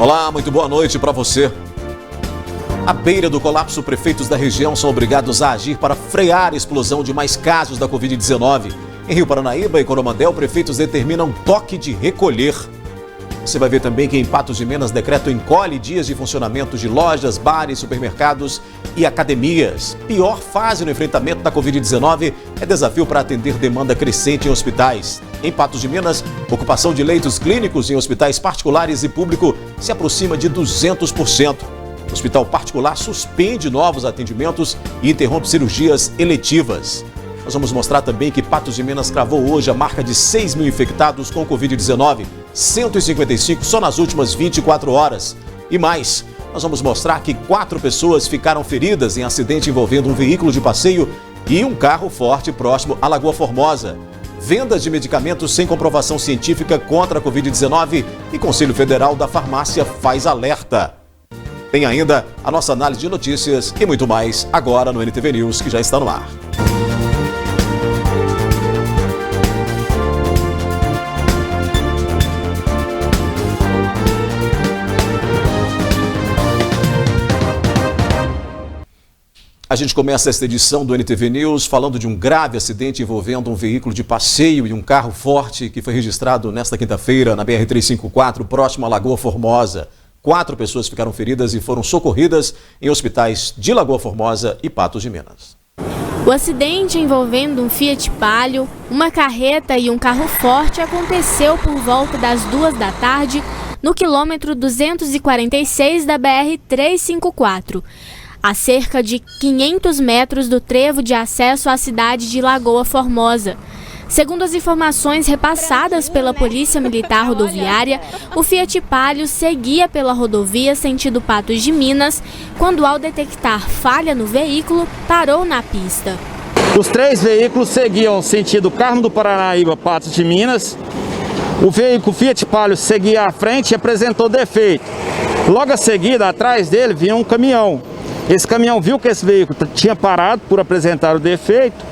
Olá, muito boa noite para você. À beira do colapso, prefeitos da região são obrigados a agir para frear a explosão de mais casos da Covid-19. Em Rio Paranaíba e Coromandel, prefeitos determinam toque de recolher. Você vai ver também que em Patos de Minas, decreto encolhe dias de funcionamento de lojas, bares, supermercados e academias. Pior fase no enfrentamento da Covid-19 é desafio para atender demanda crescente em hospitais. Em Patos de Minas, ocupação de leitos clínicos em hospitais particulares e público se aproxima de 200%. O hospital particular suspende novos atendimentos e interrompe cirurgias eletivas. Nós vamos mostrar também que Patos de Minas cravou hoje a marca de 6 mil infectados com Covid-19, 155 só nas últimas 24 horas. E mais, nós vamos mostrar que 4 pessoas ficaram feridas em acidente envolvendo um veículo de passeio e um carro forte próximo à Lagoa Formosa. Vendas de medicamentos sem comprovação científica contra a Covid-19 e Conselho Federal da Farmácia faz alerta. Tem ainda a nossa análise de notícias e muito mais agora no NTV News, que já está no ar. A gente começa esta edição do NTV News falando de um grave acidente envolvendo um veículo de passeio e um carro forte que foi registrado nesta quinta-feira na BR-354, próximo à Lagoa Formosa. 4 pessoas ficaram feridas e foram socorridas em hospitais de Lagoa Formosa e Patos de Minas. O acidente envolvendo um Fiat Palio, uma carreta e um carro forte aconteceu por volta das 2 da tarde no quilômetro 246 da BR-354. A cerca de 500 metros do trevo de acesso à cidade de Lagoa Formosa. Segundo as informações repassadas pela Polícia Militar Rodoviária, o Fiat Palio seguia pela rodovia sentido Patos de Minas, quando ao detectar falha no veículo, parou na pista. Os 3 veículos seguiam sentido Carmo do Paranaíba, Patos de Minas. O veículo Fiat Palio seguia à frente e apresentou defeito. Logo a seguir, atrás dele, vinha um caminhão. Esse caminhão viu que esse veículo tinha parado por apresentar o defeito,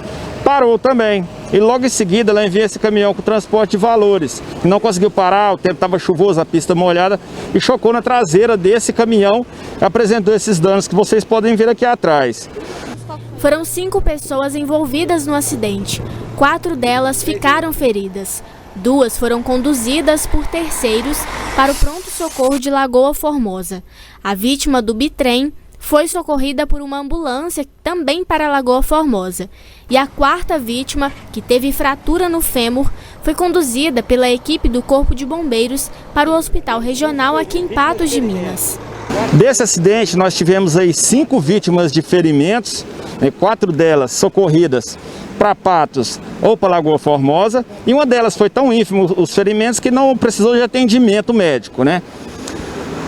parou também. E logo em seguida ela envia esse caminhão com transporte de valores, que não conseguiu parar, o tempo estava chuvoso, a pista molhada, e chocou na traseira desse caminhão e apresentou esses danos que vocês podem ver aqui atrás. Foram 5 pessoas envolvidas no acidente. 4 delas ficaram feridas. 2 foram conduzidas por terceiros para o pronto-socorro de Lagoa Formosa. A vítima do bitrem foi socorrida por uma ambulância também para Lagoa Formosa. E a 4ª vítima, que teve fratura no fêmur, foi conduzida pela equipe do Corpo de Bombeiros para o Hospital Regional aqui em Patos de Minas. Desse acidente nós tivemos aí 5 vítimas de ferimentos, 4 delas socorridas para Patos ou para Lagoa Formosa, e uma delas foi tão ínfimo os ferimentos que não precisou de atendimento médico, né?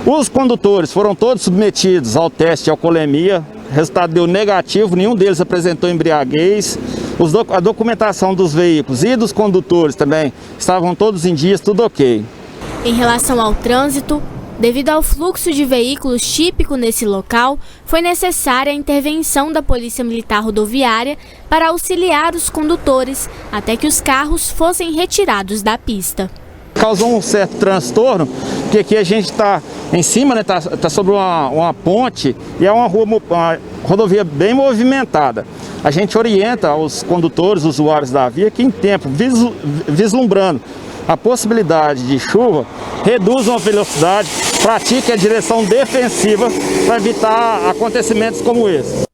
Os condutores foram todos submetidos ao teste de alcoolemia, o resultado deu negativo, nenhum deles apresentou embriaguez. A documentação dos veículos e dos condutores também estavam todos em dias, tudo ok. Em relação ao trânsito, devido ao fluxo de veículos típico nesse local, foi necessária a intervenção da Polícia Militar Rodoviária para auxiliar os condutores até que os carros fossem retirados da pista. Causou um certo transtorno, porque aqui a gente está em cima, né, tá sobre uma ponte e é uma rodovia bem movimentada. A gente orienta aos condutores, usuários da via, que em tempo, vislumbrando a possibilidade de chuva, reduzam a velocidade, pratiquem a direção defensiva para evitar acontecimentos como esse.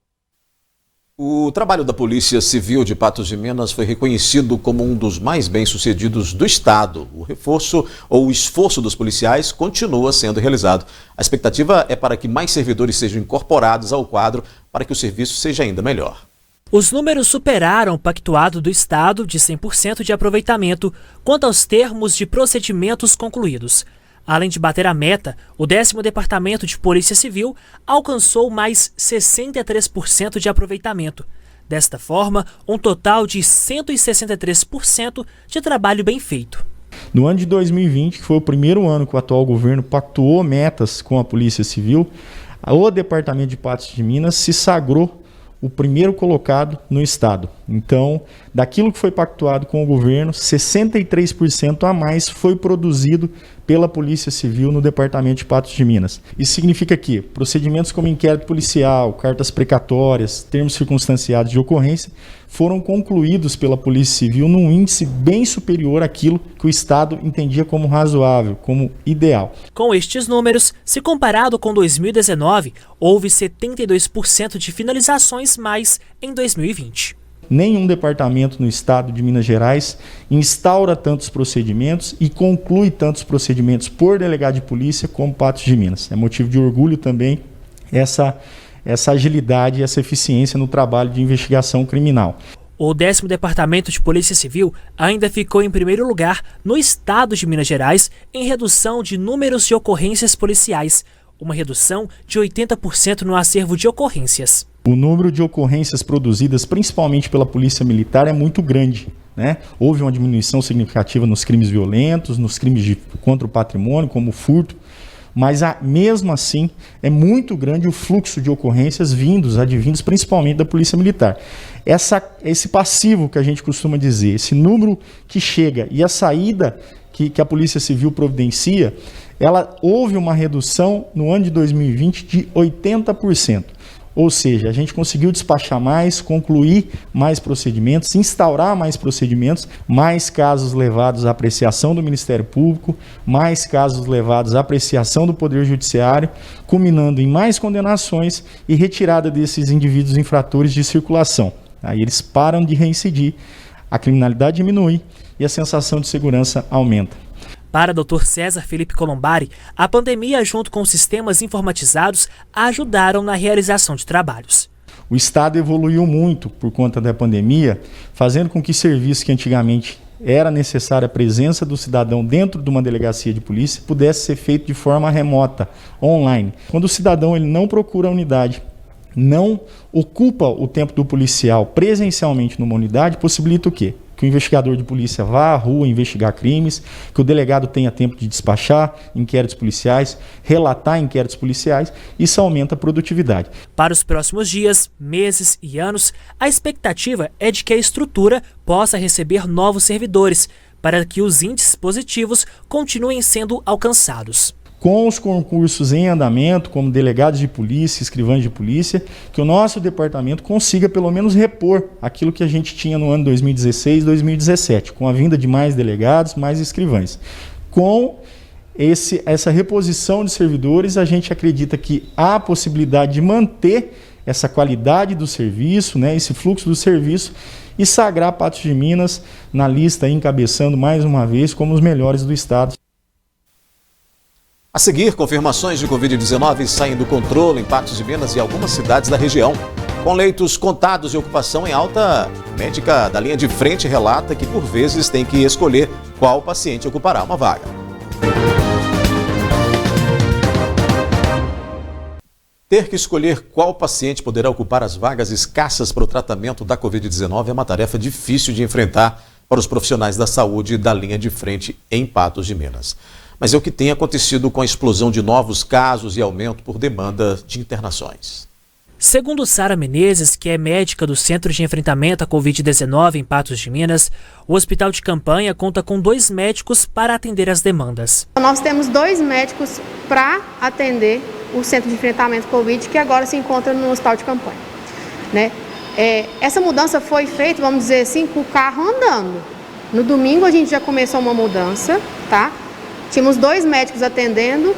O trabalho da Polícia Civil de Patos de Minas foi reconhecido como um dos mais bem-sucedidos do Estado. O reforço ou o esforço dos policiais continua sendo realizado. A expectativa é para que mais servidores sejam incorporados ao quadro para que o serviço seja ainda melhor. Os números superaram o pactuado do Estado de 100% de aproveitamento quanto aos termos de procedimentos concluídos. Além de bater a meta, o 10º Departamento de Polícia Civil alcançou mais 63% de aproveitamento. Desta forma, um total de 163% de trabalho bem feito. No ano de 2020, que foi o primeiro ano que o atual governo pactuou metas com a Polícia Civil, o Departamento de Patos de Minas se sagrou o primeiro colocado no estado. Então, daquilo que foi pactuado com o governo, 63% a mais foi produzido pela Polícia Civil no departamento de Patos de Minas. Isso significa que procedimentos como inquérito policial, cartas precatórias, termos circunstanciados de ocorrência foram concluídos pela Polícia Civil num índice bem superior àquilo que o Estado entendia como razoável, como ideal. Com estes números, se comparado com 2019, houve 72% de finalizações mais em 2020. Nenhum departamento no estado de Minas Gerais instaura tantos procedimentos e conclui tantos procedimentos por delegado de polícia como Patos de Minas. É motivo de orgulho também essa agilidade e essa eficiência no trabalho de investigação criminal. O 10º Departamento de Polícia Civil ainda ficou em primeiro lugar no estado de Minas Gerais em redução de números de ocorrências policiais, uma redução de 80% no acervo de ocorrências. O número de ocorrências produzidas principalmente pela Polícia Militar é muito grande, né? Houve uma diminuição significativa nos crimes violentos, nos crimes contra o patrimônio, como o furto, mas mesmo assim é muito grande o fluxo de ocorrências advindos principalmente da Polícia Militar. Esse passivo que a gente costuma dizer, esse número que chega e a saída que a Polícia Civil providencia, houve uma redução no ano de 2020 de 80%. Ou seja, a gente conseguiu despachar mais, concluir mais procedimentos, instaurar mais procedimentos, mais casos levados à apreciação do Ministério Público, mais casos levados à apreciação do Poder Judiciário, culminando em mais condenações e retirada desses indivíduos infratores de circulação. Aí eles param de reincidir, a criminalidade diminui e a sensação de segurança aumenta. Para Dr. César Felipe Colombari, a pandemia junto com sistemas informatizados ajudaram na realização de trabalhos. O Estado evoluiu muito por conta da pandemia, fazendo com que serviços que antigamente era necessária a presença do cidadão dentro de uma delegacia de polícia pudesse ser feito de forma remota, online. Quando o cidadão ele não procura a unidade, não ocupa o tempo do policial presencialmente numa unidade, possibilita o quê? Que o investigador de polícia vá à rua investigar crimes, que o delegado tenha tempo de despachar inquéritos policiais, relatar inquéritos policiais, isso aumenta a produtividade. Para os próximos dias, meses e anos, a expectativa é de que a estrutura possa receber novos servidores, para que os índices positivos continuem sendo alcançados. Com os concursos em andamento, como delegados de polícia, escrivães de polícia, que o nosso departamento consiga pelo menos repor aquilo que a gente tinha no ano 2016, 2017, com a vinda de mais delegados, mais escrivães. Com essa reposição de servidores, a gente acredita que há a possibilidade de manter essa qualidade do serviço, né, esse fluxo do serviço, e sagrar Patos de Minas na lista, encabeçando mais uma vez como os melhores do estado. A seguir, confirmações de Covid-19 saem do controle em Patos de Minas e algumas cidades da região. Com leitos contados de ocupação em alta, a médica da linha de frente relata que, por vezes, tem que escolher qual paciente ocupará uma vaga. Ter que escolher qual paciente poderá ocupar as vagas escassas para o tratamento da Covid-19 é uma tarefa difícil de enfrentar para os profissionais da saúde da linha de frente em Patos de Minas. Mas é o que tem acontecido com a explosão de novos casos e aumento por demanda de internações. Segundo Sara Menezes, que é médica do Centro de Enfrentamento à Covid-19 em Patos de Minas, o hospital de campanha conta com 2 médicos para atender as demandas. Nós temos 2 médicos para atender o Centro de Enfrentamento à Covid, que agora se encontra no hospital de campanha, né? Essa mudança foi feita, vamos dizer assim, com o carro andando. No domingo a gente já começou uma mudança, tá? Tínhamos 2 médicos atendendo,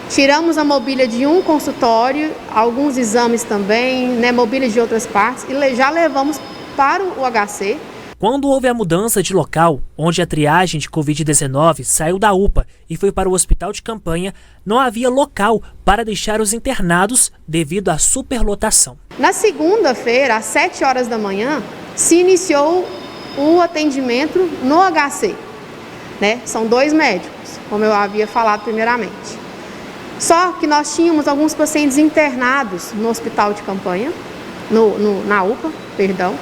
tiramos a mobília de um consultório, alguns exames também, né, mobília de outras partes, e já levamos para o HC. Quando houve a mudança de local, onde a triagem de Covid-19 saiu da UPA e foi para o hospital de campanha, não havia local para deixar os internados devido à superlotação. Na segunda-feira, às 7 horas da manhã, se iniciou o atendimento no HC, né? São 2 médicos, como eu havia falado primeiramente. Só que nós tínhamos alguns pacientes internados no hospital de campanha, na UPA, perdão.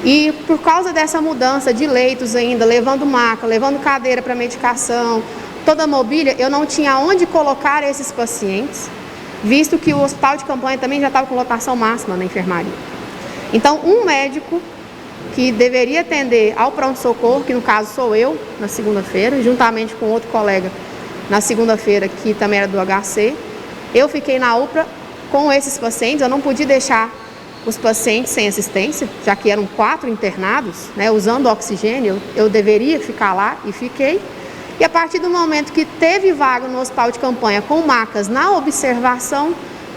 E por causa dessa mudança de leitos ainda, levando maca, levando cadeira para medicação, toda a mobília, eu não tinha onde colocar esses pacientes, visto que o hospital de campanha também já estava com lotação máxima na enfermaria. Então, um médico que deveria atender ao pronto-socorro, que no caso sou eu, na segunda-feira, juntamente com outro colega na segunda-feira, que também era do HC, eu fiquei na UPA com esses pacientes. Eu não podia deixar os pacientes sem assistência, já que eram 4 internados, né, usando oxigênio. Eu deveria ficar lá e fiquei. E a partir do momento que teve vaga no hospital de campanha com macas na observação,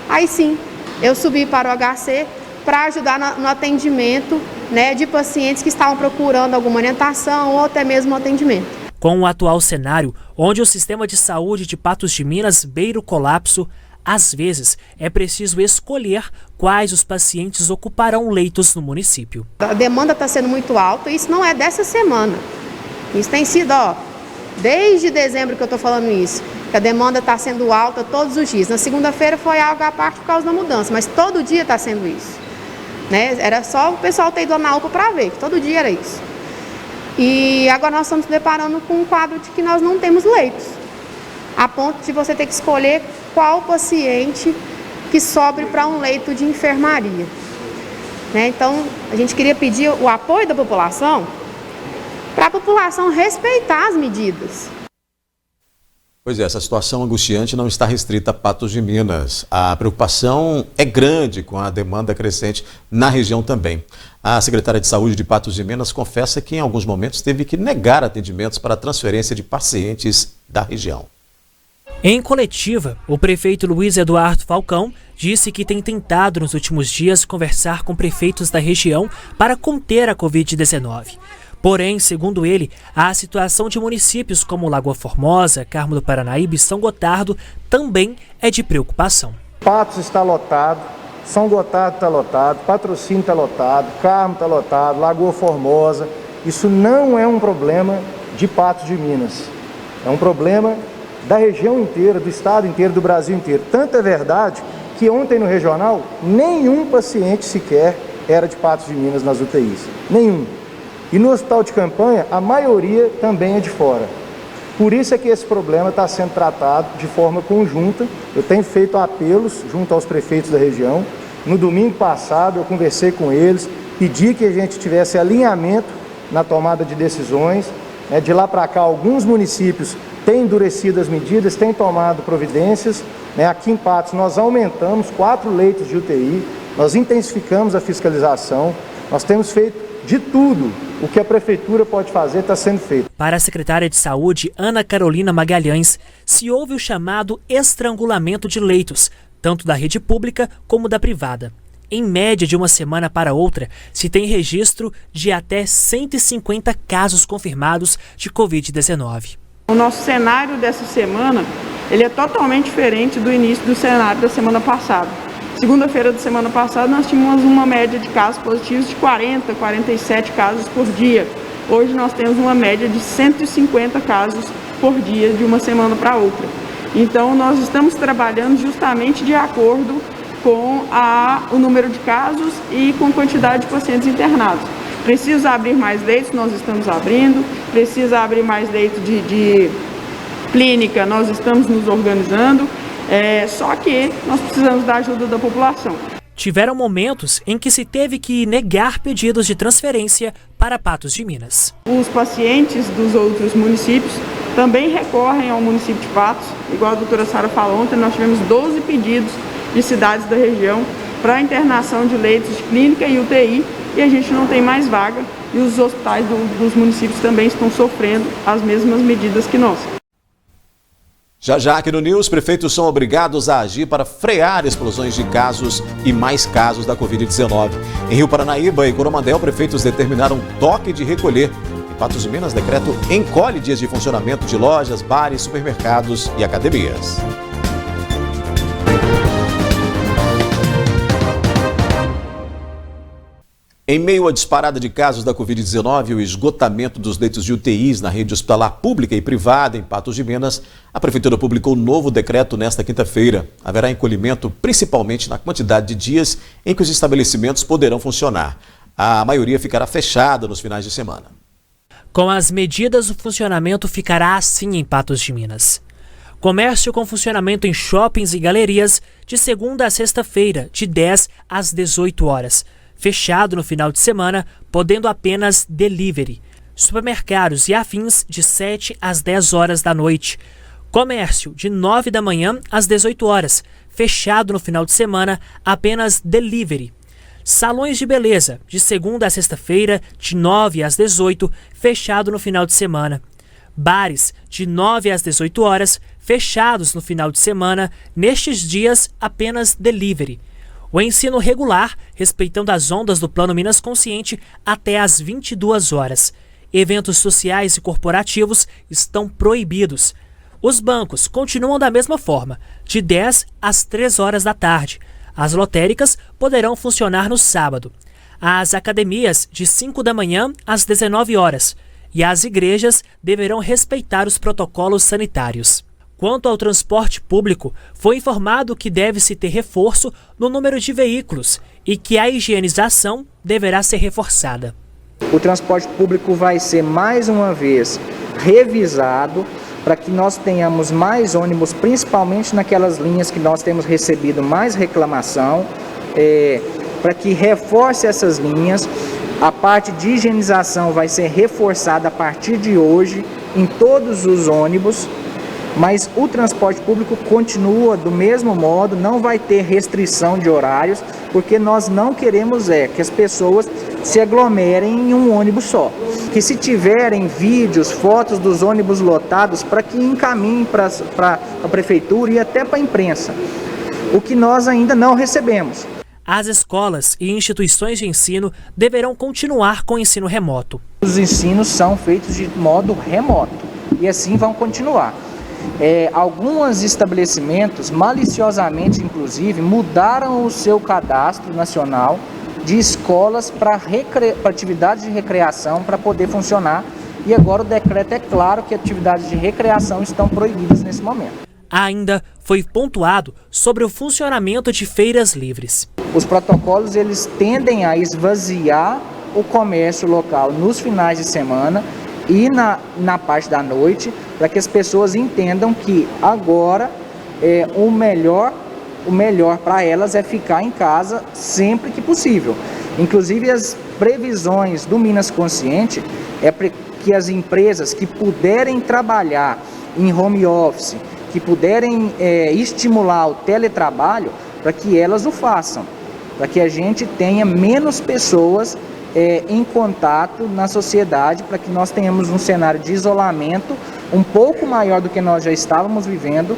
aí sim, eu subi para o HC para ajudar no atendimento, né, de pacientes que estavam procurando alguma orientação ou até mesmo atendimento. Com o atual cenário, onde o sistema de saúde de Patos de Minas beira o colapso, às vezes é preciso escolher quais os pacientes ocuparão leitos no município. A demanda está sendo muito alta, e isso não é dessa semana. Isso tem sido, desde dezembro que eu estou falando isso, que a demanda está sendo alta todos os dias. Na segunda-feira foi algo à parte por causa da mudança, mas todo dia está sendo isso. Né? Era só o pessoal ter ido lá na UPA para ver, que todo dia era isso. E agora nós estamos nos deparando com um quadro de que nós não temos leitos, a ponto de você ter que escolher qual paciente que sobre para um leito de enfermaria. Né? Então, a gente queria pedir o apoio da população para a população respeitar as medidas. Pois é, essa situação angustiante não está restrita a Patos de Minas. A preocupação é grande com a demanda crescente na região também. A secretária de Saúde de Patos de Minas confessa que em alguns momentos teve que negar atendimentos para a transferência de pacientes da região. Em coletiva, o prefeito Luiz Eduardo Falcão disse que tem tentado nos últimos dias conversar com prefeitos da região para conter a Covid-19. Porém, segundo ele, a situação de municípios como Lagoa Formosa, Carmo do Paranaíba e São Gotardo também é de preocupação. Patos está lotado, São Gotardo está lotado, Patrocínio está lotado, Carmo está lotado, Lagoa Formosa. Isso não é um problema de Patos de Minas, é um problema da região inteira, do estado inteiro, do Brasil inteiro. Tanto é verdade que ontem no regional, nenhum paciente sequer era de Patos de Minas nas UTIs, nenhum. E no hospital de campanha, a maioria também é de fora. Por isso é que esse problema está sendo tratado de forma conjunta. Eu tenho feito apelos junto aos prefeitos da região. No domingo passado, eu conversei com eles, pedi que a gente tivesse alinhamento na tomada de decisões. De lá para cá, alguns municípios têm endurecido as medidas, têm tomado providências. Aqui em Patos, nós aumentamos 4 leitos de UTI, nós intensificamos a fiscalização, nós temos feito de tudo o que a prefeitura pode fazer está sendo feito. Para a secretária de Saúde, Ana Carolina Magalhães, se houve o chamado estrangulamento de leitos, tanto da rede pública como da privada. Em média, de uma semana para outra, se tem registro de até 150 casos confirmados de Covid-19. O nosso cenário dessa semana, ele é totalmente diferente do início do cenário da semana passada. Segunda-feira da semana passada, nós tínhamos uma média de casos positivos de 40, 47 casos por dia. Hoje nós temos uma média de 150 casos por dia de uma semana para outra. Então, nós estamos trabalhando justamente de acordo com o número de casos e com a quantidade de pacientes internados. Precisa abrir mais leitos, nós estamos abrindo. Precisa abrir mais leitos de clínica, nós estamos nos organizando. Só que nós precisamos da ajuda da população. Tiveram momentos em que se teve que negar pedidos de transferência para Patos de Minas. Os pacientes dos outros municípios também recorrem ao município de Patos. Igual a doutora Sara falou ontem, nós tivemos 12 pedidos de cidades da região para internação de leitos de clínica e UTI, e a gente não tem mais vaga, e os hospitais dos municípios também estão sofrendo as mesmas medidas que nós. Já aqui no News, prefeitos são obrigados a agir para frear explosões de casos e mais casos da Covid-19. Em Rio Paranaíba e Coromandel, prefeitos determinaram toque de recolher. Em Patos de Minas, decreto encolhe dias de funcionamento de lojas, bares, supermercados e academias. Em meio à disparada de casos da Covid-19 e o esgotamento dos leitos de UTIs na rede hospitalar pública e privada em Patos de Minas, a Prefeitura publicou um novo decreto nesta quinta-feira. Haverá encolhimento principalmente na quantidade de dias em que os estabelecimentos poderão funcionar. A maioria ficará fechada nos finais de semana. Com as medidas, o funcionamento ficará assim em Patos de Minas. Comércio com funcionamento em shoppings e galerias de segunda a sexta-feira, de 10 às 18 horas. fechado no final de semana, podendo apenas delivery. Supermercados e afins de 7 às 10 horas da noite. Comércio de 9 da manhã às 18 horas, fechado no final de semana, apenas delivery. Salões de beleza, de segunda a sexta-feira, de 9 às 18, fechado no final de semana. Bares, de 9 às 18 horas, fechados no final de semana, nestes dias, apenas delivery. O ensino regular, respeitando as ondas do Plano Minas Consciente, até às 22 horas. Eventos sociais e corporativos estão proibidos. Os bancos continuam da mesma forma, de 10 às 3 horas da tarde. As lotéricas poderão funcionar no sábado. As academias, de 5 da manhã às 19 horas. E as igrejas deverão respeitar os protocolos sanitários. Quanto ao transporte público, foi informado que deve-se ter reforço no número de veículos e que a higienização deverá ser reforçada. O transporte público vai ser mais uma vez revisado para que nós tenhamos mais ônibus, principalmente naquelas linhas que nós temos recebido mais reclamação, para que reforce essas linhas. A parte de higienização vai ser reforçada a partir de hoje em todos os ônibus, mas o transporte público continua do mesmo modo, não vai ter restrição de horários, porque nós não queremos que as pessoas se aglomerem em um ônibus só. Que se tiverem vídeos, fotos dos ônibus lotados, para que encaminhem para a prefeitura e até para a imprensa, o que nós ainda não recebemos. As escolas e instituições de ensino deverão continuar com o ensino remoto. Os ensinos são feitos de modo remoto e assim vão continuar. Alguns estabelecimentos, maliciosamente inclusive, mudaram o seu cadastro nacional de escolas para atividades de recreação para poder funcionar. E agora o decreto é claro que atividades de recreação estão proibidas nesse momento. Ainda foi pontuado sobre o funcionamento de feiras livres. Os protocolos eles tendem a esvaziar o comércio local nos finais de semana e na parte da noite, para que as pessoas entendam que agora o melhor para elas é ficar em casa sempre que possível. Inclusive as previsões do Minas Consciente é para que as empresas que puderem trabalhar em home office, que puderem estimular o teletrabalho, para que elas o façam, para que a gente tenha menos pessoas em contato na sociedade, para que nós tenhamos um cenário de isolamento um pouco maior do que nós já estávamos vivendo,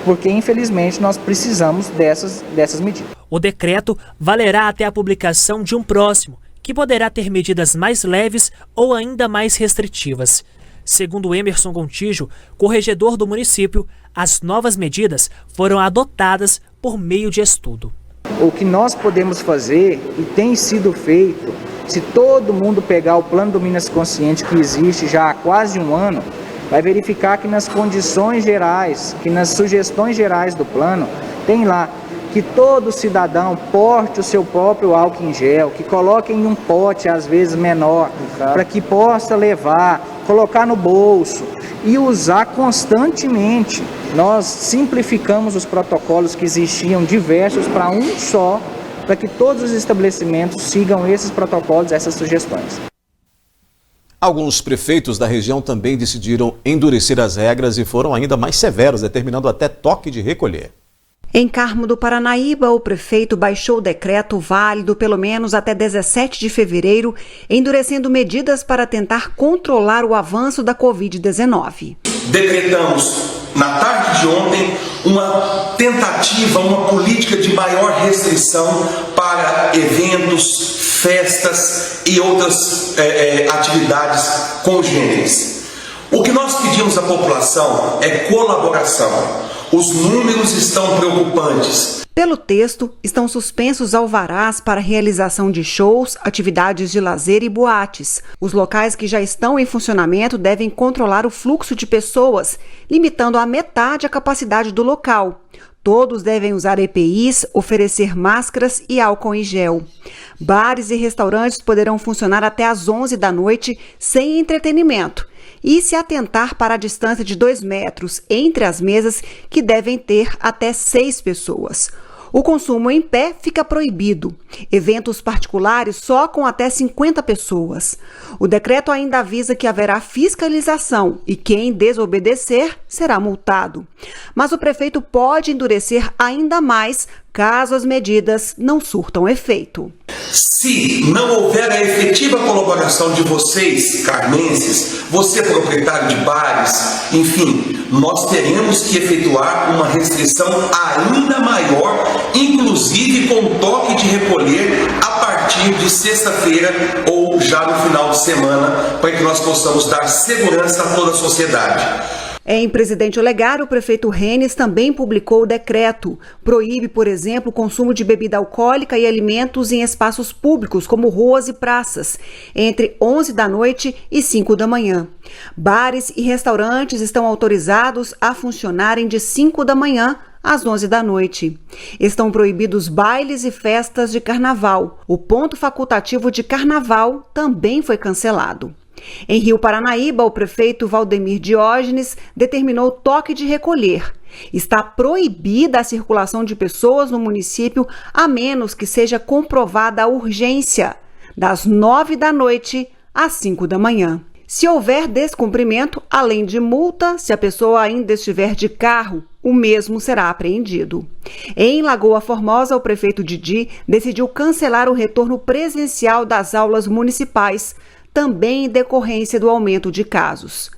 porque infelizmente nós precisamos dessas medidas. O decreto valerá até a publicação de um próximo, que poderá ter medidas mais leves ou ainda mais restritivas. Segundo Emerson Gontijo, corregedor do município, as novas medidas foram adotadas por meio de estudo. O que nós podemos fazer, e tem sido feito, se todo mundo pegar o plano do Minas Consciente que existe já há quase um ano, vai verificar que nas condições gerais, que nas sugestões gerais do plano, tem lá que todo cidadão porte o seu próprio álcool em gel, que coloque em um pote às vezes menor, para que possa levar, colocar no bolso e usar constantemente. Nós simplificamos os protocolos que existiam diversos para um só, para que todos os estabelecimentos sigam esses protocolos, essas sugestões. Alguns prefeitos da região também decidiram endurecer as regras e foram ainda mais severos, determinando até toque de recolher. Em Carmo do Paranaíba, o prefeito baixou o decreto válido pelo menos até 17 de fevereiro, endurecendo medidas para tentar controlar o avanço da Covid-19. Decretamos, na tarde de ontem, uma tentativa, uma política de maior restrição para eventos, festas e outras atividades congêneres. O que nós pedimos à população é colaboração. Os números estão preocupantes. Pelo texto, estão suspensos alvarás para realização de shows, atividades de lazer e boates. Os locais que já estão em funcionamento devem controlar o fluxo de pessoas, limitando à metade a capacidade do local. Todos devem usar EPIs, oferecer máscaras e álcool em gel. Bares e restaurantes poderão funcionar até às 11 da noite sem entretenimento e se atentar para a distância de 2 metros entre as mesas, que devem ter até 6 pessoas. O consumo em pé fica proibido. Eventos particulares só com até 50 pessoas. O decreto ainda avisa que haverá fiscalização e quem desobedecer será multado. Mas o prefeito pode endurecer ainda mais caso as medidas não surtam efeito. Se não houver a efetiva colaboração de vocês, carmenses, você proprietário de bares, enfim, nós teremos que efetuar uma restrição ainda maior, inclusive com toque de recolher a partir de sexta-feira ou já no final de semana, para que nós possamos dar segurança a toda a sociedade. Em Presidente Olegário, o prefeito Renes também publicou o decreto. Proíbe, por exemplo, o consumo de bebida alcoólica e alimentos em espaços públicos, como ruas e praças, entre 11 da noite e 5 da manhã. Bares e restaurantes estão autorizados a funcionarem de 5 da manhã às 11 da noite. Estão proibidos bailes e festas de carnaval. O ponto facultativo de carnaval também foi cancelado. Em Rio Paranaíba, o prefeito Valdemir Diógenes determinou toque de recolher. Está proibida a circulação de pessoas no município, a menos que seja comprovada a urgência, das 9 da noite às 5 da manhã. Se houver descumprimento, além de multa, se a pessoa ainda estiver de carro, o mesmo será apreendido. Em Lagoa Formosa, o prefeito Didi decidiu cancelar o retorno presencial das aulas municipais, também em decorrência do aumento de casos.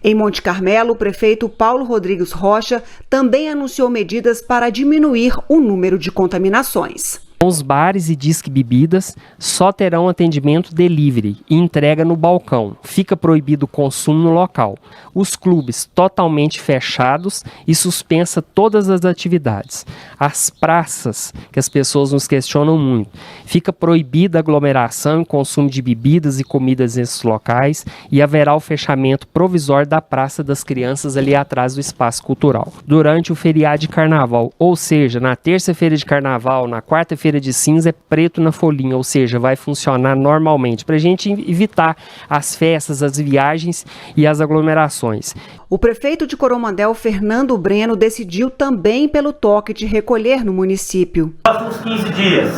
Em Monte Carmelo, o prefeito Paulo Rodrigues Rocha também anunciou medidas para diminuir o número de contaminações. Os bares e disque bebidas só terão atendimento delivery e entrega no balcão. Fica proibido o consumo no local. Os clubes totalmente fechados e suspensa todas as atividades. As praças, que as pessoas nos questionam muito, fica proibida a aglomeração e consumo de bebidas e comidas nesses locais e haverá o fechamento provisório da Praça das Crianças ali atrás do Espaço Cultural. Durante o feriado de carnaval, ou seja, na terça-feira de carnaval, na quarta-feira de cinza é preto na folhinha, ou seja, vai funcionar normalmente, para a gente evitar as festas, as viagens e as aglomerações. O prefeito de Coromandel, Fernando Breno, decidiu também pelo toque de recolher no município. Nos próximos 15 dias,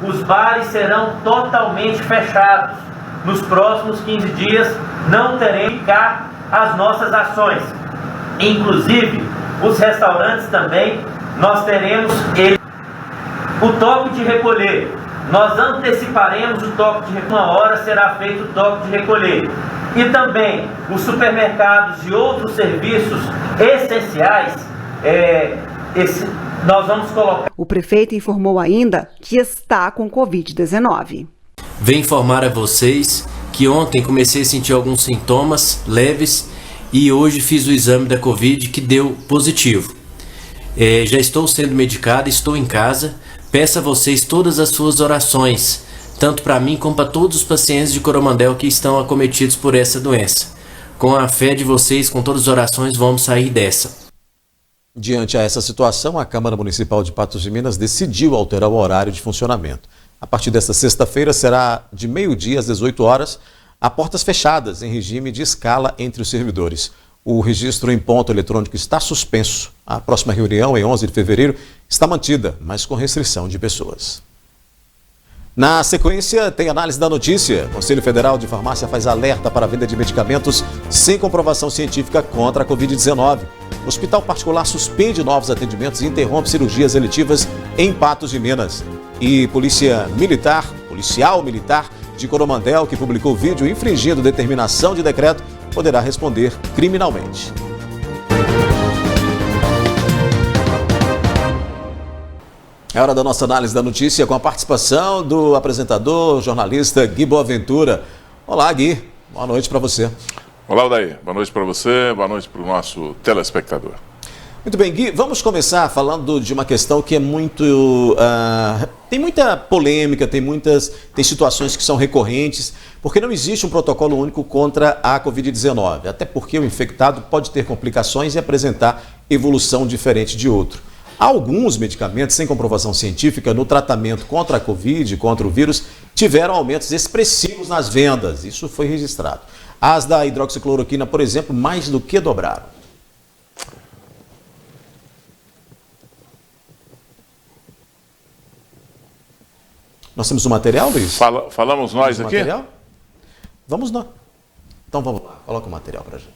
os bares serão totalmente fechados. Nos próximos 15 dias, não teremos que ficar as nossas ações. Inclusive, os restaurantes também, nós teremos o toque de recolher. Nós anteciparemos o toque de recolher. Uma hora será feito o toque de recolher. E também os supermercados e outros serviços essenciais, nós vamos colocar. O prefeito informou ainda que está com Covid-19. Venho informar a vocês que ontem comecei a sentir alguns sintomas leves e hoje fiz o exame da Covid que deu positivo. Já estou sendo medicado, estou em casa. Peço a vocês todas as suas orações, tanto para mim como para todos os pacientes de Coromandel que estão acometidos por essa doença. Com a fé de vocês, com todas as orações, vamos sair dessa. Diante a essa situação, a Câmara Municipal de Patos de Minas decidiu alterar o horário de funcionamento. A partir desta sexta-feira será de meio-dia às 18 horas, a portas fechadas, em regime de escala entre os servidores. O registro em ponto eletrônico está suspenso. A próxima reunião, em 11 de fevereiro, está mantida, mas com restrição de pessoas. Na sequência, tem análise da notícia. O Conselho Federal de Farmácia faz alerta para a venda de medicamentos sem comprovação científica contra a Covid-19. O hospital particular suspende novos atendimentos e interrompe cirurgias eletivas em Patos de Minas. E policial militar de Coromandel, que publicou vídeo infringindo determinação de decreto, poderá responder criminalmente. É hora da nossa análise da notícia com a participação do apresentador, jornalista Gui Boaventura. Olá, Gui. Boa noite para você. Olá, Odair. Boa noite para você, boa noite para o nosso telespectador. Muito bem, Gui, vamos começar falando de uma questão que é muito... tem muita polêmica, tem situações que são recorrentes, porque não existe um protocolo único contra a Covid-19, até porque o infectado pode ter complicações e apresentar evolução diferente de outro. Alguns medicamentos sem comprovação científica no tratamento contra a Covid, contra o vírus, tiveram aumentos expressivos nas vendas, isso foi registrado. As da hidroxicloroquina, por exemplo, mais do que dobraram. Nós temos o material, Luiz? Falamos nós aqui? Material? Vamos nós. Então vamos lá, coloca o material para a gente.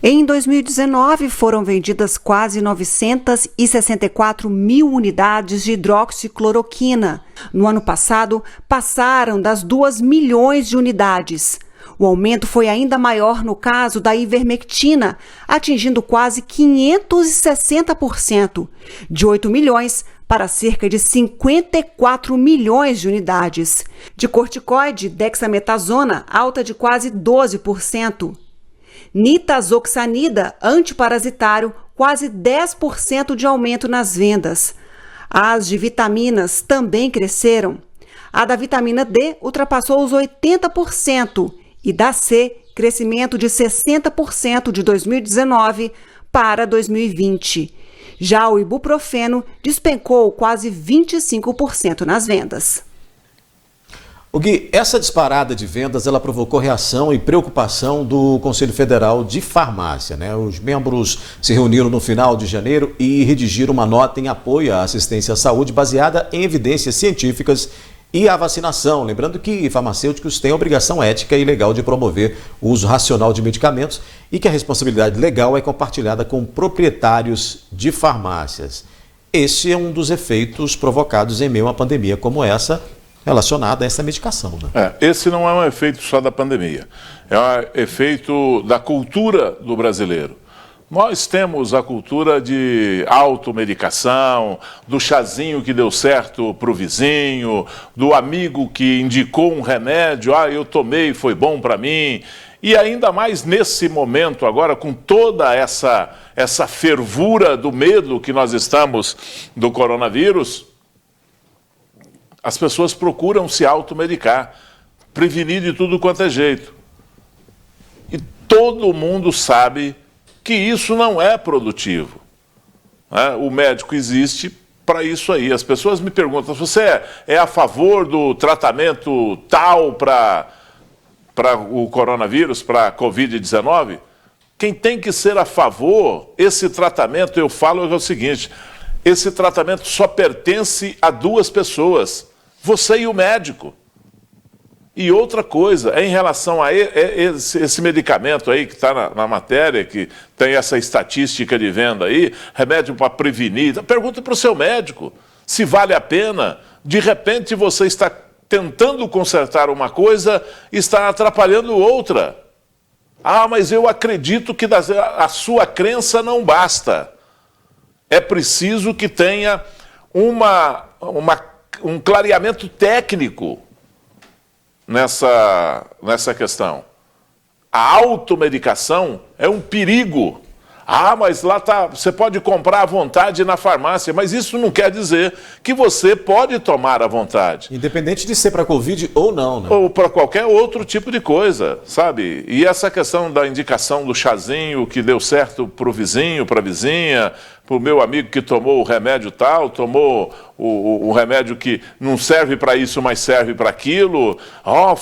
Em 2019, foram vendidas quase 964 mil unidades de hidroxicloroquina. No ano passado, passaram das 2 milhões de unidades. O aumento foi ainda maior no caso da ivermectina, atingindo quase 560%, de 8 milhões para cerca de 54 milhões de unidades. De corticoide, dexametasona, alta de quase 12%. Nitazoxanida, antiparasitário, quase 10% de aumento nas vendas. As de vitaminas também cresceram. A da vitamina D ultrapassou os 80% e da C, crescimento de 60% de 2019 para 2020. Já o ibuprofeno despencou quase 25% nas vendas. O Gui, essa disparada de vendas, ela provocou reação e preocupação do Conselho Federal de Farmácia, né? Os membros se reuniram no final de janeiro e redigiram uma nota em apoio à assistência à saúde baseada em evidências científicas e à vacinação. Lembrando que farmacêuticos têm a obrigação ética e legal de promover o uso racional de medicamentos e que a responsabilidade legal é compartilhada com proprietários de farmácias. Esse é um dos efeitos provocados em meio a uma pandemia como essa, relacionada a essa medicação. Né? Esse não é um efeito só da pandemia, é um efeito da cultura do brasileiro. Nós temos a cultura de automedicação, do chazinho que deu certo para o vizinho, do amigo que indicou um remédio, eu tomei, foi bom para mim. E ainda mais nesse momento agora, com toda essa fervura do medo que nós estamos do coronavírus, as pessoas procuram se automedicar, prevenir de tudo quanto é jeito. E todo mundo sabe que isso não é produtivo. O médico existe para isso aí. As pessoas me perguntam, você é a favor do tratamento tal para o coronavírus, para a Covid-19? Quem tem que ser a favor, esse tratamento, eu falo é o seguinte, esse tratamento só pertence a 2 pessoas, você e o médico. E outra coisa, em relação a esse medicamento aí que está na matéria, que tem essa estatística de venda aí, remédio para prevenir, pergunta para o seu médico se vale a pena. De repente você está tentando consertar uma coisa e está atrapalhando outra. Mas eu acredito que a sua crença não basta. É preciso que tenha um clareamento técnico nessa questão. A automedicação é um perigo. Mas lá você pode comprar à vontade na farmácia, mas isso não quer dizer que você pode tomar à vontade. Independente de ser para Covid ou não, né? Ou para qualquer outro tipo de coisa, sabe? E essa questão da indicação do chazinho que deu certo para o vizinho, para a vizinha, para o meu amigo que tomou o remédio tal, tomou o remédio que não serve para isso, mas serve para aquilo.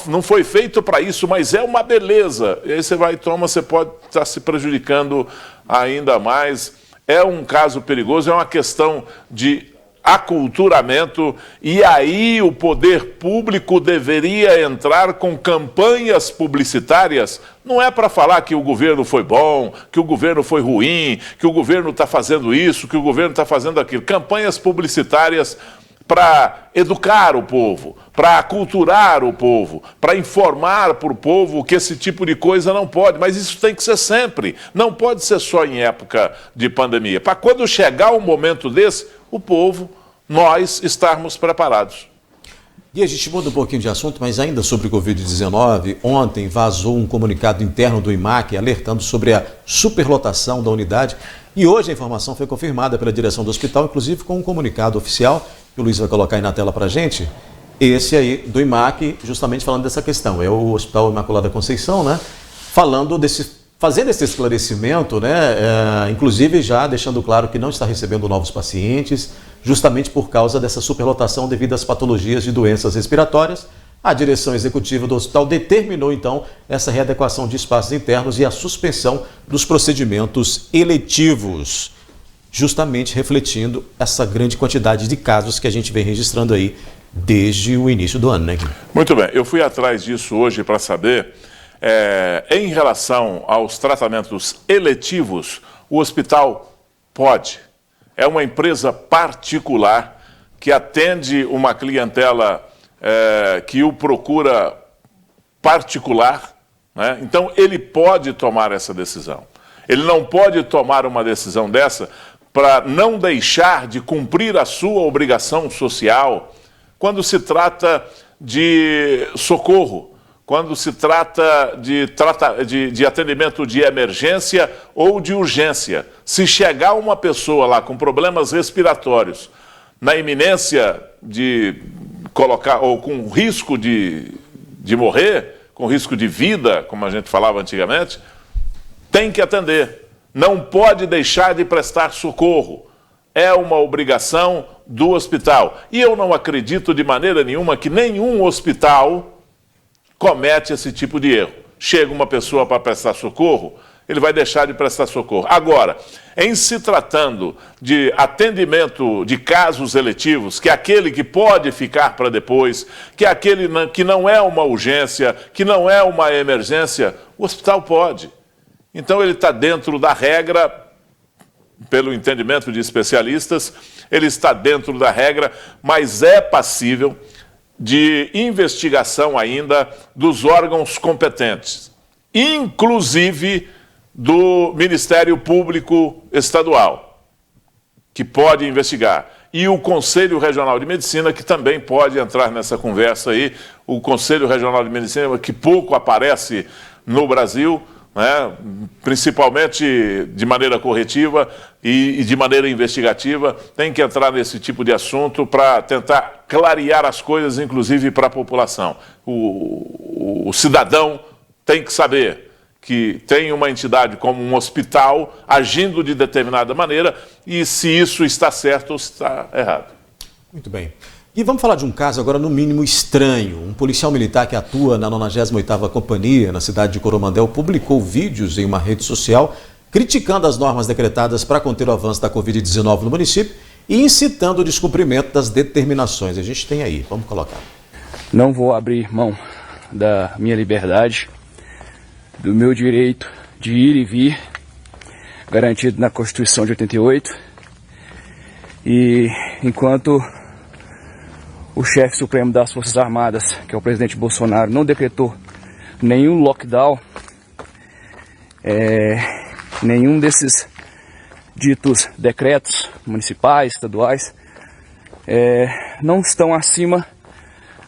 Não foi feito para isso, mas é uma beleza. E aí você vai e toma, você pode estar se prejudicando ainda mais. É um caso perigoso, é uma questão de aculturamento, e aí o poder público deveria entrar com campanhas publicitárias. Não é para falar que o governo foi bom, que o governo foi ruim, que o governo está fazendo isso, que o governo está fazendo aquilo. Campanhas publicitárias para educar o povo, para aculturar o povo, para informar para o povo que esse tipo de coisa não pode. Mas isso tem que ser sempre, não pode ser só em época de pandemia. Para quando chegar um momento desse, o povo, nós estarmos preparados. E a gente muda um pouquinho de assunto, mas ainda sobre o Covid-19, ontem vazou um comunicado interno do IMAC alertando sobre a superlotação da unidade, e hoje a informação foi confirmada pela direção do hospital, inclusive com um comunicado oficial, que o Luiz vai colocar aí na tela para a gente, esse aí do IMAC, justamente falando dessa questão. É o Hospital Imaculada Conceição, né? Fazendo esse esclarecimento, né? Inclusive já deixando claro que não está recebendo novos pacientes, justamente por causa dessa superlotação devido às patologias de doenças respiratórias. A direção executiva do hospital determinou, então, essa readequação de espaços internos e a suspensão dos procedimentos eletivos, justamente refletindo essa grande quantidade de casos que a gente vem registrando aí desde o início do ano, né, Gui? Muito bem, eu fui atrás disso hoje para saber, em relação aos tratamentos eletivos, o hospital pode. É uma empresa particular que atende uma clientela que o procura particular, né? Então ele pode tomar essa decisão. Ele não pode tomar uma decisão dessa para não deixar de cumprir a sua obrigação social quando se trata de socorro, quando se trata de atendimento de emergência ou de urgência. Se chegar uma pessoa lá com problemas respiratórios, na iminência de colocar, ou com risco de morrer, com risco de vida, como a gente falava antigamente, tem que atender. Não pode deixar de prestar socorro. É uma obrigação do hospital. E eu não acredito de maneira nenhuma que nenhum hospital comete esse tipo de erro. Chega uma pessoa para prestar socorro, ele vai deixar de prestar socorro. Agora, em se tratando de atendimento de casos eletivos, que é aquele que pode ficar para depois, que é aquele que não é uma urgência, que não é uma emergência, o hospital pode. Então ele está dentro da regra, pelo entendimento de especialistas, ele está dentro da regra, mas é passível de investigação ainda dos órgãos competentes, inclusive do Ministério Público Estadual, que pode investigar, e o Conselho Regional de Medicina, que também pode entrar nessa conversa aí. O Conselho Regional de Medicina, que pouco aparece no Brasil, né, principalmente de maneira corretiva e de maneira investigativa, tem que entrar nesse tipo de assunto para tentar clarear as coisas, inclusive para a população. O cidadão tem que saber que tem uma entidade como um hospital agindo de determinada maneira e se isso está certo ou se está errado. Muito bem. E vamos falar de um caso agora no mínimo estranho. Um policial militar que atua na 98ª Companhia, na cidade de Coromandel, publicou vídeos em uma rede social criticando as normas decretadas para conter o avanço da Covid-19 no município e incitando o descumprimento das determinações. A gente tem aí, vamos colocar. Não vou abrir mão da minha liberdade, do meu direito de ir e vir, garantido na Constituição de 88, e enquanto o chefe supremo das Forças Armadas, que é o presidente Bolsonaro, não decretou nenhum lockdown, nenhum desses ditos decretos municipais, estaduais, não estão acima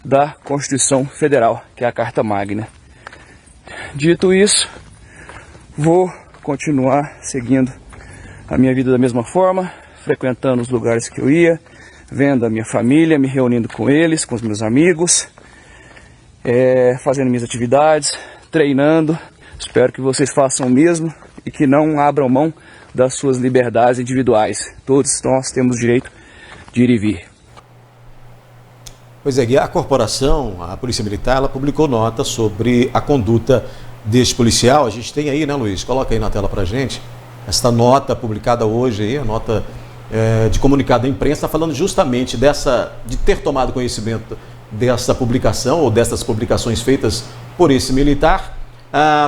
da Constituição Federal, que é a Carta Magna. Dito isso, vou continuar seguindo a minha vida da mesma forma, frequentando os lugares que eu ia, vendo a minha família, me reunindo com eles, com os meus amigos, fazendo minhas atividades, treinando. Espero que vocês façam o mesmo e que não abram mão das suas liberdades individuais. Todos nós temos direito de ir e vir. Pois é, Gui, a corporação, a Polícia Militar, ela publicou nota sobre a conduta deste policial. A gente tem aí, né, Luiz? Coloca aí na tela pra gente. Esta nota publicada hoje aí, a nota de comunicado à imprensa, falando justamente de ter tomado conhecimento dessa publicação ou dessas publicações feitas por esse militar,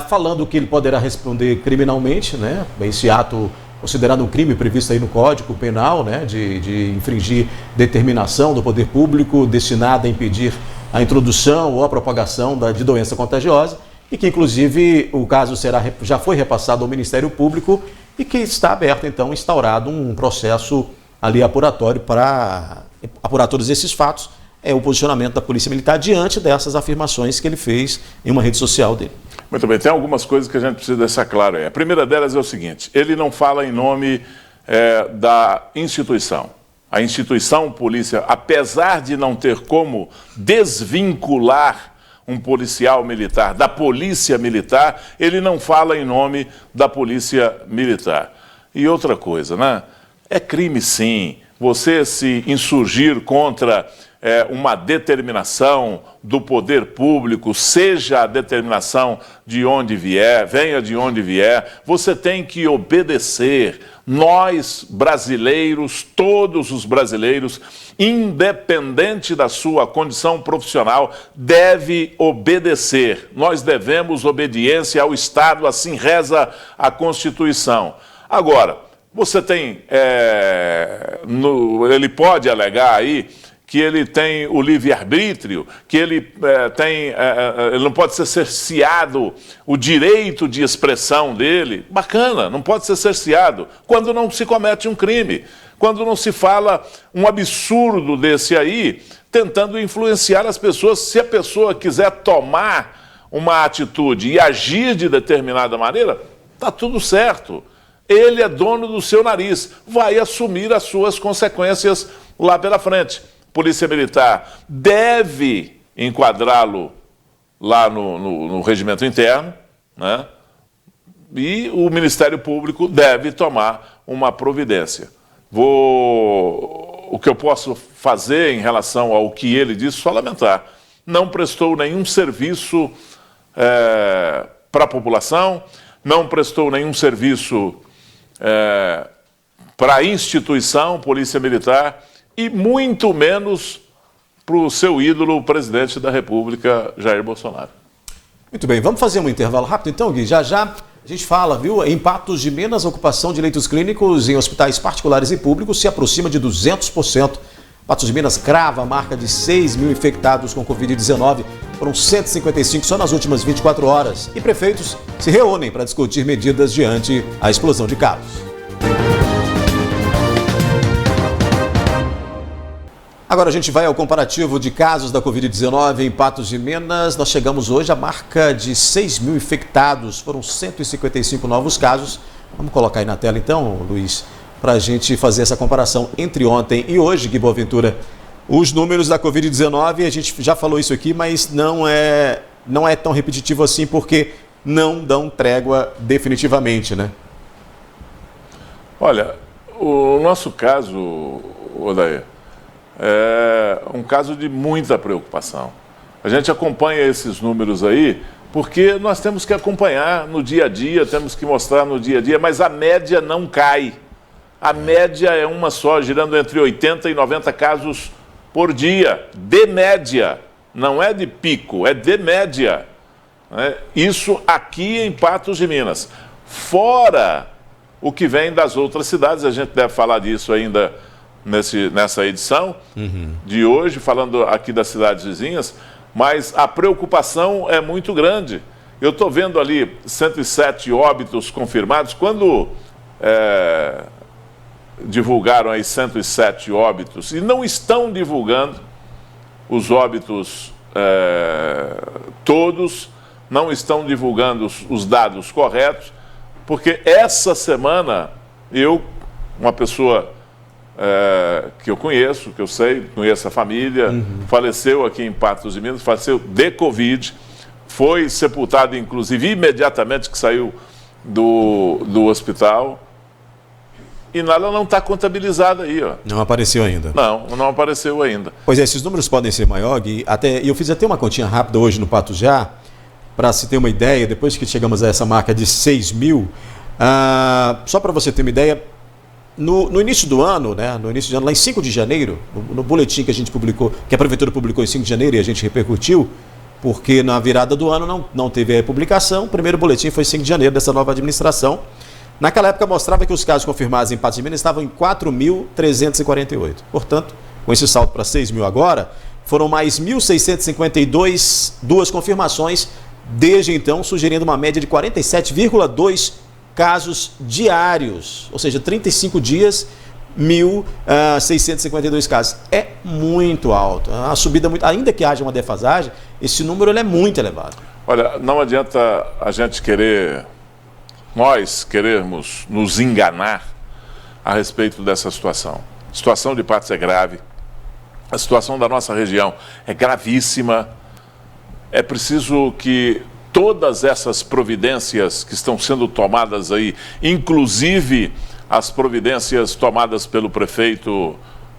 falando que ele poderá responder criminalmente, né? Esse ato considerado um crime previsto aí no Código Penal, né? De infringir determinação do poder público destinada a impedir a introdução ou a propagação de doença contagiosa, e que inclusive o caso já foi repassado ao Ministério Público e que está aberto, então, instaurado um processo ali apuratório para apurar todos esses fatos. É o posicionamento da Polícia Militar diante dessas afirmações que ele fez em uma rede social dele. Muito bem, tem algumas coisas que a gente precisa deixar claro aí. A primeira delas é o seguinte: ele não fala em nome da instituição. A instituição polícia, apesar de não ter como desvincular um policial militar da Polícia Militar, ele não fala em nome da Polícia Militar. E outra coisa, né? É crime sim você se insurgir contra uma determinação do poder público, seja a determinação de onde vier, venha de onde vier, você tem que obedecer. Nós, brasileiros, todos os brasileiros, independente da sua condição profissional, deve obedecer. Nós devemos obediência ao Estado, assim reza a Constituição. Agora, você tem, ele pode alegar aí que ele tem o livre-arbítrio, que ele ele não pode ser cerceado o direito de expressão dele. Bacana, não pode ser cerceado quando não se comete um crime, quando não se fala um absurdo desse aí, tentando influenciar as pessoas. Se a pessoa quiser tomar uma atitude e agir de determinada maneira, está tudo certo. Ele é dono do seu nariz, vai assumir as suas consequências lá pela frente. Polícia Militar deve enquadrá-lo lá no regimento interno, né? E o Ministério Público deve tomar uma providência. O que eu posso fazer em relação ao que ele disse, só lamentar. Não prestou nenhum serviço para a população, não prestou nenhum serviço para a instituição, Polícia Militar, e muito menos para o seu ídolo, o presidente da República, Jair Bolsonaro. Muito bem, vamos fazer um intervalo rápido então, Gui? Já a gente fala, viu? Em Patos de Minas, a ocupação de leitos clínicos em hospitais particulares e públicos se aproxima de 200%. Patos de Minas crava a marca de 6 mil infectados com Covid-19. Foram 155 só nas últimas 24 horas. E prefeitos se reúnem para discutir medidas diante a explosão de casos. Agora a gente vai ao comparativo de casos da Covid-19 em Patos de Minas. Nós chegamos hoje à marca de 6 mil infectados. Foram 155 novos casos. Vamos colocar aí na tela então, Luiz, para a gente fazer essa comparação entre ontem e hoje, Gui Boaventura. Os números da Covid-19, a gente já falou isso aqui, mas não é tão repetitivo assim, porque não dão trégua definitivamente, né? Olha, o nosso caso, Odair, é um caso de muita preocupação. A gente acompanha esses números aí porque nós temos que acompanhar no dia a dia, temos que mostrar no dia a dia, mas a média não cai. A média é uma só, girando entre 80 e 90 casos por dia, de média. Não é de pico, é de média. Isso aqui em Patos de Minas. Fora o que vem das outras cidades, a gente deve falar disso ainda nessa edição de hoje, falando aqui das cidades vizinhas, mas a preocupação é muito grande. Eu estou vendo ali 107 óbitos confirmados. Quando divulgaram aí 107 óbitos, e não estão divulgando os óbitos todos, não estão divulgando os dados corretos, porque essa semana uma pessoa que eu conheço, que eu sei, conheço a família, faleceu aqui em Patos de Minas, faleceu de Covid, foi sepultado, inclusive, imediatamente que saiu do hospital, e nada não está contabilizado aí, ó. Não apareceu ainda. Não apareceu ainda. Pois é, esses números podem ser maiores, e eu fiz até uma continha rápida hoje no Patos Já, para se ter uma ideia, depois que chegamos a essa marca de 6 mil, só para você ter uma ideia, no início do ano, né, lá em 5 de janeiro, no boletim que a gente publicou, que a Prefeitura publicou em 5 de janeiro e a gente repercutiu, porque na virada do ano não teve a publicação, o primeiro boletim foi 5 de janeiro dessa nova administração. Naquela época mostrava que os casos confirmados em Patos de Minas estavam em 4.348. Portanto, com esse salto para 6 mil agora, foram mais 1.652 confirmações, desde então, sugerindo uma média de 47,2 casos diários, ou seja, 35 dias, 1.652 casos. É muito alto. A subida, ainda que haja uma defasagem, esse número ele é muito elevado. Olha, não adianta a gente nós querermos nos enganar a respeito dessa situação. A situação de Patos é grave, a situação da nossa região é gravíssima. É preciso que todas essas providências que estão sendo tomadas aí, inclusive as providências tomadas pelo prefeito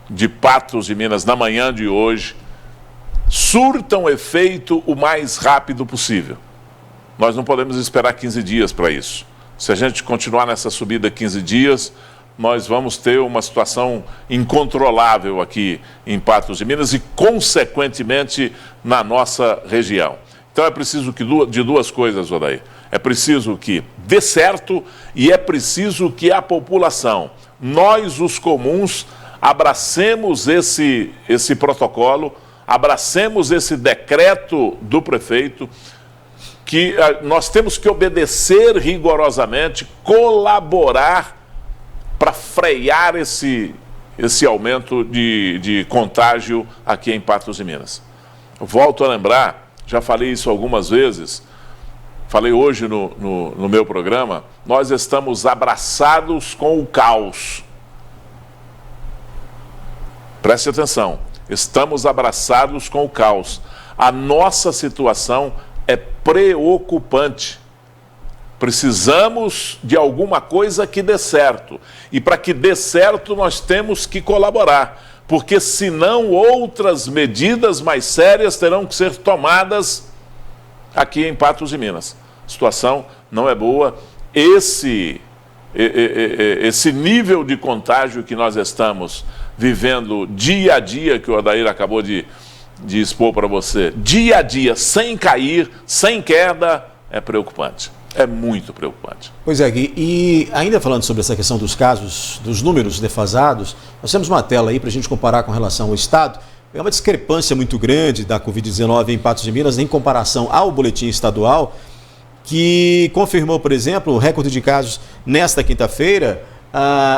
de Patos de Minas na manhã de hoje surtam efeito o mais rápido possível. Nós não podemos esperar 15 dias para isso. Se a gente continuar nessa subida 15 dias, nós vamos ter uma situação incontrolável aqui em Patos de Minas e, consequentemente, na nossa região. Então é preciso de duas coisas, Odair. É preciso que dê certo e é preciso que a população, nós os comuns, abracemos esse protocolo, abracemos esse decreto do prefeito, que nós temos que obedecer rigorosamente, colaborar para frear esse aumento de contágio aqui em Patos de Minas. Volto a lembrar, já falei isso algumas vezes, falei hoje no meu programa, nós estamos abraçados com o caos. Preste atenção, estamos abraçados com o caos. A nossa situação é preocupante. Precisamos de alguma coisa que dê certo. E para que dê certo, nós temos que colaborar. Porque senão outras medidas mais sérias terão que ser tomadas aqui em Patos de Minas. A situação não é boa. Esse nível de contágio que nós estamos vivendo dia a dia, que o Odair acabou de expor para você, dia a dia, sem cair, sem queda, é preocupante. É muito preocupante. Pois é, Gui, e ainda falando sobre essa questão dos casos, dos números defasados, nós temos uma tela aí para a gente comparar com relação ao Estado. É uma discrepância muito grande da Covid-19 em Patos de Minas em comparação ao boletim estadual, que confirmou, por exemplo, o recorde de casos nesta quinta-feira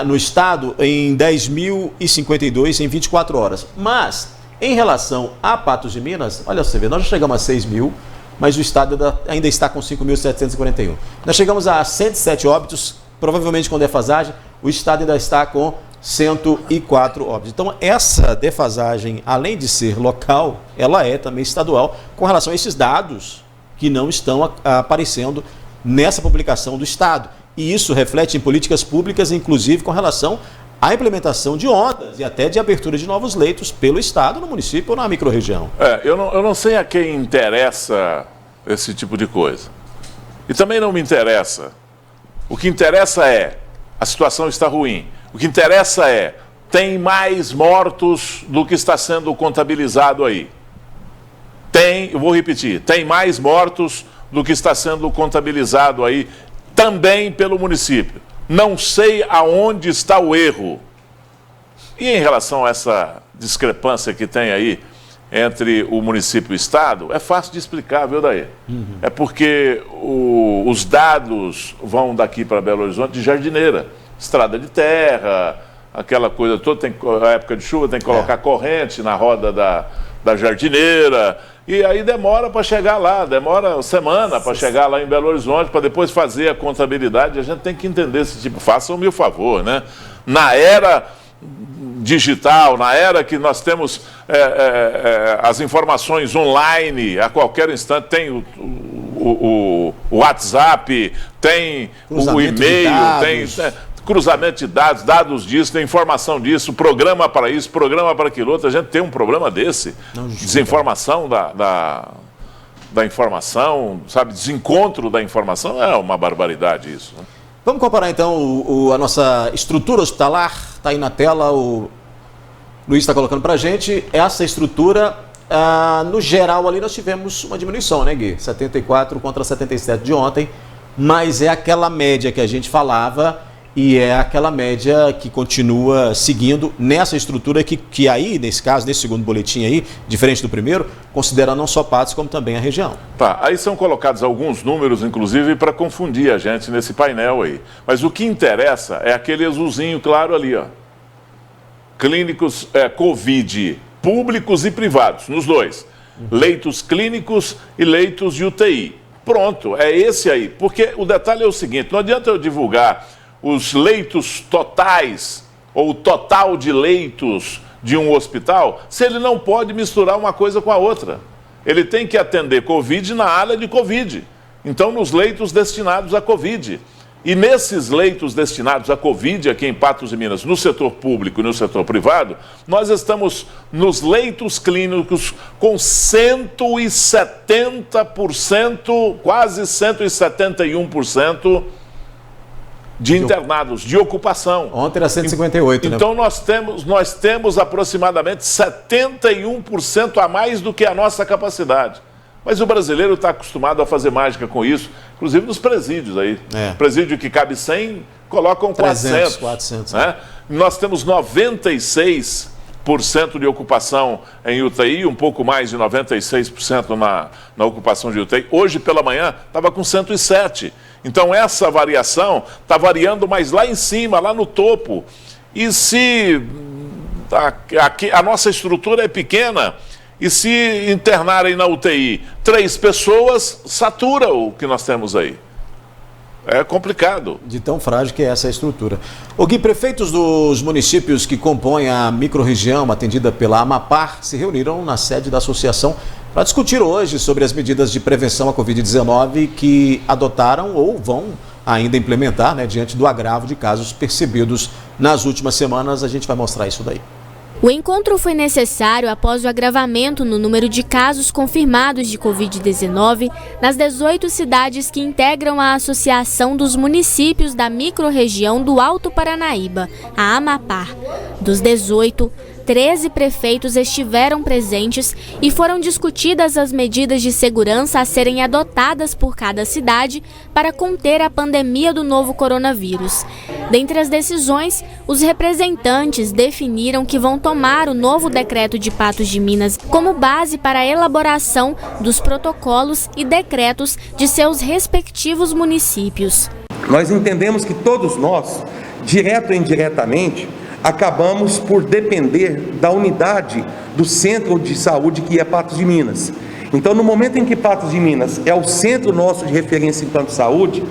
no Estado em 10.052 em 24 horas. Mas, em relação a Patos de Minas, olha você vê, nós já chegamos a 6 mil, mas o Estado ainda está com 5.741. Nós chegamos a 107 óbitos, provavelmente com defasagem, o Estado ainda está com 104 óbitos. Então, essa defasagem, além de ser local, ela é também estadual, com relação a esses dados que não estão aparecendo nessa publicação do Estado. E isso reflete em políticas públicas, inclusive com relação à implementação de ondas e até de abertura de novos leitos pelo Estado, no município ou na microrregião. Eu não sei a quem interessa esse tipo de coisa. E também não me interessa. O que interessa é, a situação está ruim. O que interessa é, tem mais mortos do que está sendo contabilizado aí. Eu vou repetir, tem mais mortos do que está sendo contabilizado aí, também pelo município. Não sei aonde está o erro. E em relação a essa discrepância que tem aí entre o município e o Estado, é fácil de explicar, viu, Daí? É porque os dados vão daqui para Belo Horizonte de jardineira, estrada de terra, aquela coisa toda, a época de chuva tem que colocar corrente na roda da jardineira, e aí demora para chegar lá, demora semana para chegar lá em Belo Horizonte, para depois fazer a contabilidade. A gente tem que entender esse tipo, façam-me o favor, né? Na era digital, na era que nós temos as informações online, a qualquer instante tem o WhatsApp, tem o e-mail, tem cruzamento de dados disso, tem informação disso, programa para isso, programa para aquilo outro. A gente tem um problema desse, desinformação da informação, sabe, desencontro da informação, é uma barbaridade isso, né? Vamos comparar então a nossa estrutura hospitalar, está aí na tela, o Luiz está colocando para a gente, essa estrutura, no geral ali nós tivemos uma diminuição, né, Gui? 74 contra 77 de ontem, mas é aquela média que a gente falava e é aquela média que continua seguindo nessa estrutura que aí, nesse caso, nesse segundo boletim aí, diferente do primeiro, considera não só Patos como também a região. Tá, aí são colocados alguns números, inclusive, para confundir a gente nesse painel aí. Mas o que interessa é aquele azulzinho claro ali, ó. Clínicos Covid, públicos e privados, nos dois. Leitos clínicos e leitos de UTI. Pronto, é esse aí. Porque o detalhe é o seguinte, não adianta eu divulgar os leitos totais, ou o total de leitos de um hospital, se ele não pode misturar uma coisa com a outra. Ele tem que atender Covid na área de Covid. Então, nos leitos destinados a Covid. E nesses leitos destinados à Covid, aqui em Patos de Minas, no setor público e no setor privado, nós estamos nos leitos clínicos com 170%, quase 171% de internados, de ocupação. Ontem era 158, então, né? Nós temos aproximadamente 71% a mais do que a nossa capacidade. Mas o brasileiro está acostumado a fazer mágica com isso, inclusive nos presídios aí. Presídio que cabe 100, colocam 400. 400. Né? Nós temos 96% de ocupação em UTI, um pouco mais de 96% na ocupação de UTI. Hoje pela manhã estava com 107%. Então essa variação está variando, mas lá em cima, lá no topo. E se a nossa estrutura é pequena, e se internarem na UTI 3 pessoas, satura o que nós temos aí. É complicado. De tão frágil que é essa estrutura. O Gui, prefeitos dos municípios que compõem a microrregião atendida pela Amapar se reuniram na sede da associação para discutir hoje sobre as medidas de prevenção à Covid-19 que adotaram ou vão ainda implementar, né, diante do agravo de casos percebidos nas últimas semanas. A gente vai mostrar isso daí. O encontro foi necessário após o agravamento no número de casos confirmados de Covid-19 nas 18 cidades que integram a Associação dos Municípios da Microrregião do Alto Paranaíba, a Amapar. Dos 18, 13 prefeitos estiveram presentes e foram discutidas as medidas de segurança a serem adotadas por cada cidade para conter a pandemia do novo coronavírus. Dentre as decisões, os representantes definiram que vão tomar o novo decreto de Patos de Minas como base para a elaboração dos protocolos e decretos de seus respectivos municípios. Nós entendemos que todos nós, direto ou indiretamente, acabamos por depender da unidade do centro de saúde que é Patos de Minas. Então, no momento em que Patos de Minas é o centro nosso de referência enquanto saúde,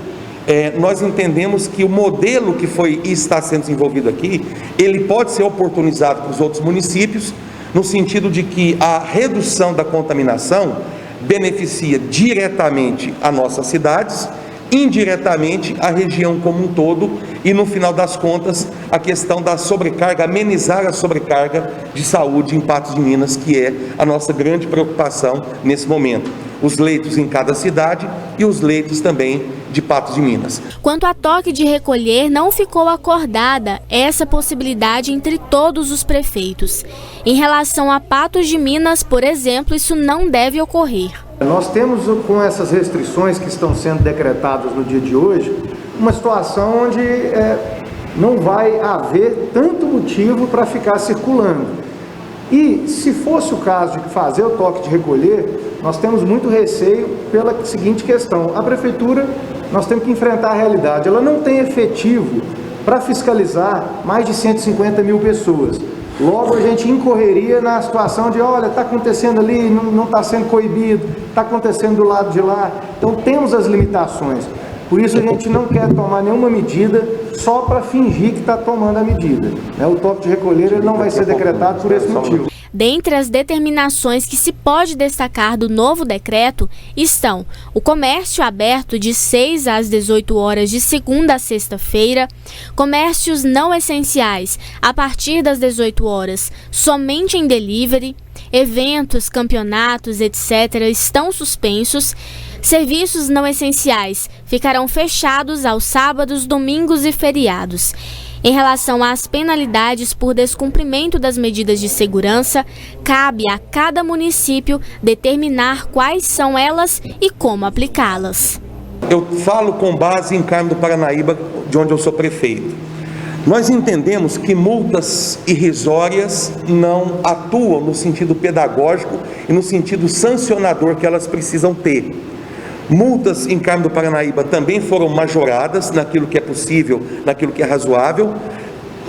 nós entendemos que o modelo que foi e está sendo desenvolvido aqui, ele pode ser oportunizado para os outros municípios, no sentido de que a redução da contaminação beneficia diretamente as nossas cidades, indiretamente a região como um todo e, no final das contas, a questão da sobrecarga, amenizar a sobrecarga de saúde em Patos de Minas, que é a nossa grande preocupação nesse momento. Os leitos em cada cidade e os leitos também de Patos de Minas. Quanto a toque de recolher, não ficou acordada essa possibilidade entre todos os prefeitos. Em relação a Patos de Minas, por exemplo, isso não deve ocorrer. Nós temos, com essas restrições que estão sendo decretadas no dia de hoje, uma situação onde não vai haver tanto motivo para ficar circulando. E se fosse o caso de fazer o toque de recolher, nós temos muito receio pela seguinte questão: a prefeitura, nós temos que enfrentar a realidade, ela não tem efetivo para fiscalizar mais de 150 mil pessoas. Logo a gente incorreria na situação de, olha, está acontecendo ali, não está sendo coibido, está acontecendo do lado de lá. Então temos as limitações. Por isso a gente não quer tomar nenhuma medida só para fingir que está tomando a medida. O toque de recolher ele não vai ser decretado por esse motivo. Dentre as determinações que se pode destacar do novo decreto estão o comércio aberto de 6 às 18 horas de segunda a sexta-feira, comércios não essenciais a partir das 18 horas somente em delivery, eventos, campeonatos, etc. estão suspensos, serviços não essenciais ficarão fechados aos sábados, domingos e feriados. Em relação às penalidades por descumprimento das medidas de segurança, cabe a cada município determinar quais são elas e como aplicá-las. Eu falo com base em Carmo do Paranaíba, de onde eu sou prefeito. Nós entendemos que multas irrisórias não atuam no sentido pedagógico e no sentido sancionador que elas precisam ter. Multas em Carmo do Paranaíba também foram majoradas naquilo que é possível, naquilo que é razoável.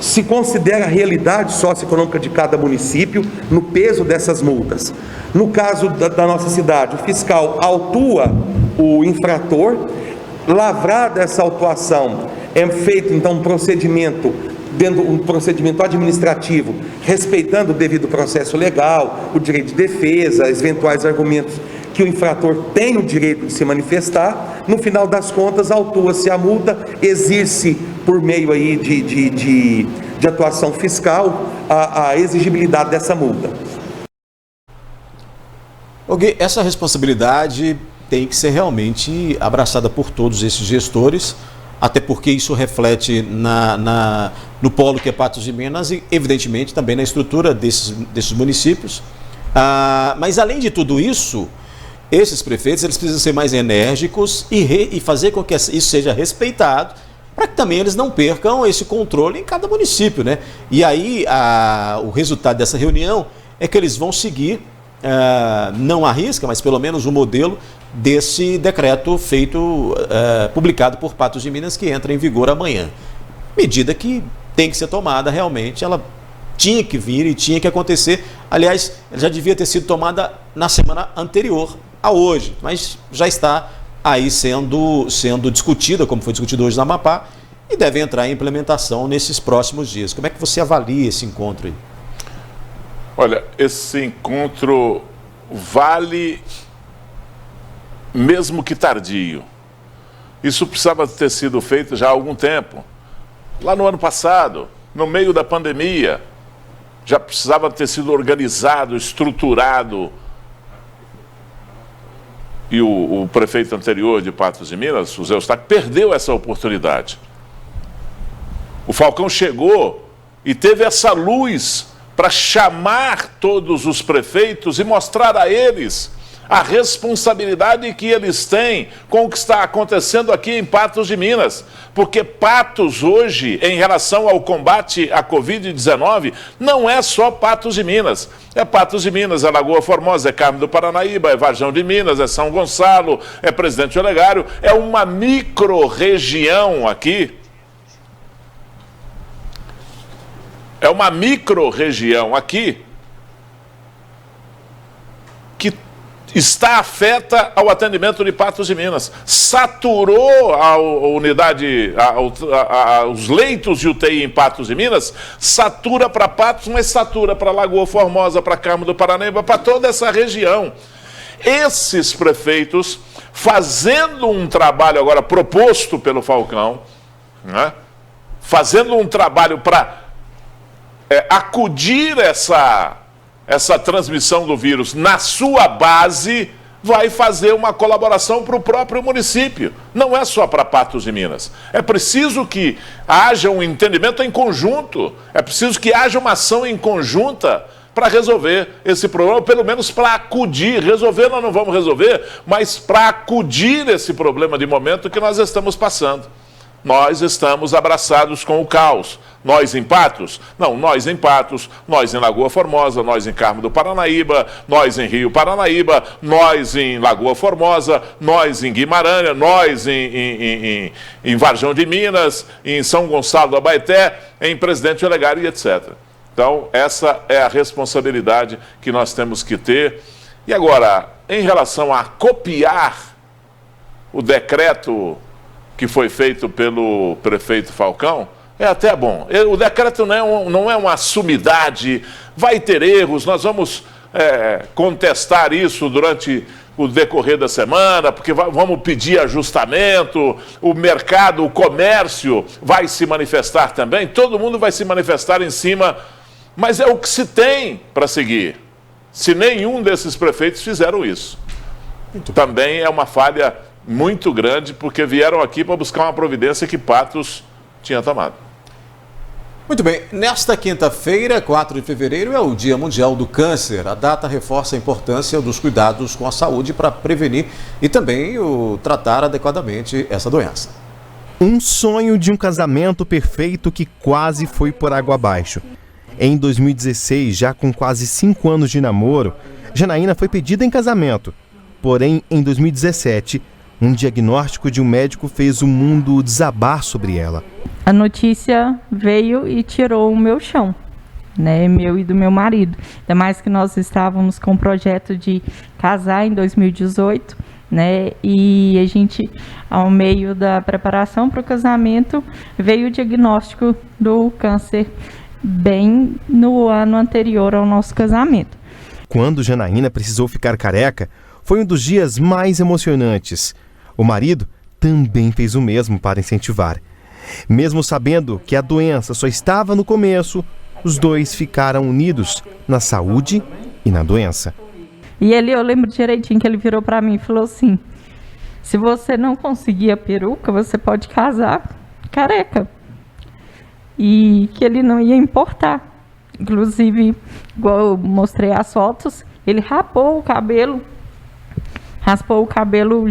Se considera a realidade socioeconômica de cada município no peso dessas multas. No caso da nossa cidade, o fiscal autua o infrator. Lavrada essa autuação, é feito então um procedimento administrativo, respeitando o devido processo legal, o direito de defesa, eventuais argumentos que o infrator tem o direito de se manifestar. No final das contas, autua-se a multa, exige-se por meio aí de atuação fiscal a exigibilidade dessa multa. Ok, essa responsabilidade tem que ser realmente abraçada por todos esses gestores, até porque isso reflete no polo que é Patos de Minas e, evidentemente, também na estrutura desses municípios. Mas, além de tudo isso, esses prefeitos eles precisam ser mais enérgicos e fazer com que isso seja respeitado, para que também eles não percam esse controle em cada município, né? E aí, o resultado dessa reunião é que eles vão seguir, não à risca, mas pelo menos o modelo desse decreto publicado por Patos de Minas, que entra em vigor amanhã. Medida que tem que ser tomada realmente, ela tinha que vir e tinha que acontecer. Aliás, ela já devia ter sido tomada na semana anterior a hoje, mas já está aí sendo discutida, como foi discutido hoje na Amapá, e deve entrar em implementação nesses próximos dias. Como é que você avalia esse encontro aí? Olha, esse encontro vale, mesmo que tardio. Isso precisava ter sido feito já há algum tempo. Lá no ano passado, no meio da pandemia, já precisava ter sido organizado, estruturado. E o prefeito anterior de Patos de Minas, o Zé Eustáquio, perdeu essa oportunidade. O Falcão chegou e teve essa luz para chamar todos os prefeitos e mostrar a eles a responsabilidade que eles têm com o que está acontecendo aqui em Patos de Minas. Porque Patos hoje, em relação ao combate à Covid-19, não é só Patos de Minas. É Patos de Minas, é Lagoa Formosa, é Carmo do Paranaíba, é Varjão de Minas, é São Gonçalo, é Presidente Olegário. É uma micro-região aqui. É uma micro-região aqui que está afeta ao atendimento de Patos de Minas. Saturou a unidade, os leitos de UTI em Patos de Minas, satura para Patos, mas satura para Lagoa Formosa, para Carmo do Paranaíba, para toda essa região. Esses prefeitos, fazendo um trabalho agora proposto pelo Falcão, né, fazendo um trabalho para acudir essa transmissão do vírus na sua base, vai fazer uma colaboração para o próprio município. Não é só para Patos de Minas. É preciso que haja um entendimento em conjunto. É preciso que haja uma ação em conjunta para resolver esse problema, pelo menos para acudir. Resolver nós não vamos resolver, mas para acudir esse problema de momento que nós estamos passando. Nós estamos abraçados com o caos. Nós em Patos? Não, nós em Patos, nós em Lagoa Formosa, nós em Carmo do Paranaíba, nós em Rio Paranaíba, nós em Lagoa Formosa, nós em Guimarães, nós em Varjão de Minas, em São Gonçalo do Abaeté, em Presidente Olegário e etc. Então, essa é a responsabilidade que nós temos que ter. E agora, em relação a copiar o decreto que foi feito pelo prefeito Falcão, é até bom. O decreto não é uma sumidade, vai ter erros, nós vamos contestar isso durante o decorrer da semana, porque vamos pedir ajustamento, o mercado, o comércio vai se manifestar também, todo mundo vai se manifestar em cima, mas é o que se tem para seguir. Se nenhum desses prefeitos fizeram isso. Também é uma falha muito grande, porque vieram aqui para buscar uma providência que Patos tinha tomado. Muito bem, nesta quinta-feira, 4 de fevereiro, é o Dia Mundial do Câncer. A data reforça a importância dos cuidados com a saúde para prevenir e também tratar adequadamente essa doença. Um sonho de um casamento perfeito que quase foi por água abaixo. Em 2016, já com quase 5 anos de namoro, Janaína foi pedida em casamento. Porém, em 2017, um diagnóstico de um médico fez o mundo desabar sobre ela. A notícia veio e tirou o meu chão, né, meu e do meu marido. Ainda mais que nós estávamos com o projeto de casar em 2018, né, e a gente, ao meio da preparação para o casamento, veio o diagnóstico do câncer bem no ano anterior ao nosso casamento. Quando Janaína precisou ficar careca, foi um dos dias mais emocionantes. O marido também fez o mesmo para incentivar. Mesmo sabendo que a doença só estava no começo, os dois ficaram unidos na saúde e na doença. E eu lembro direitinho que ele virou para mim e falou assim: se você não conseguir a peruca, você pode casar careca. E que ele não ia importar. Inclusive, igual eu mostrei as fotos, ele raspou o cabelo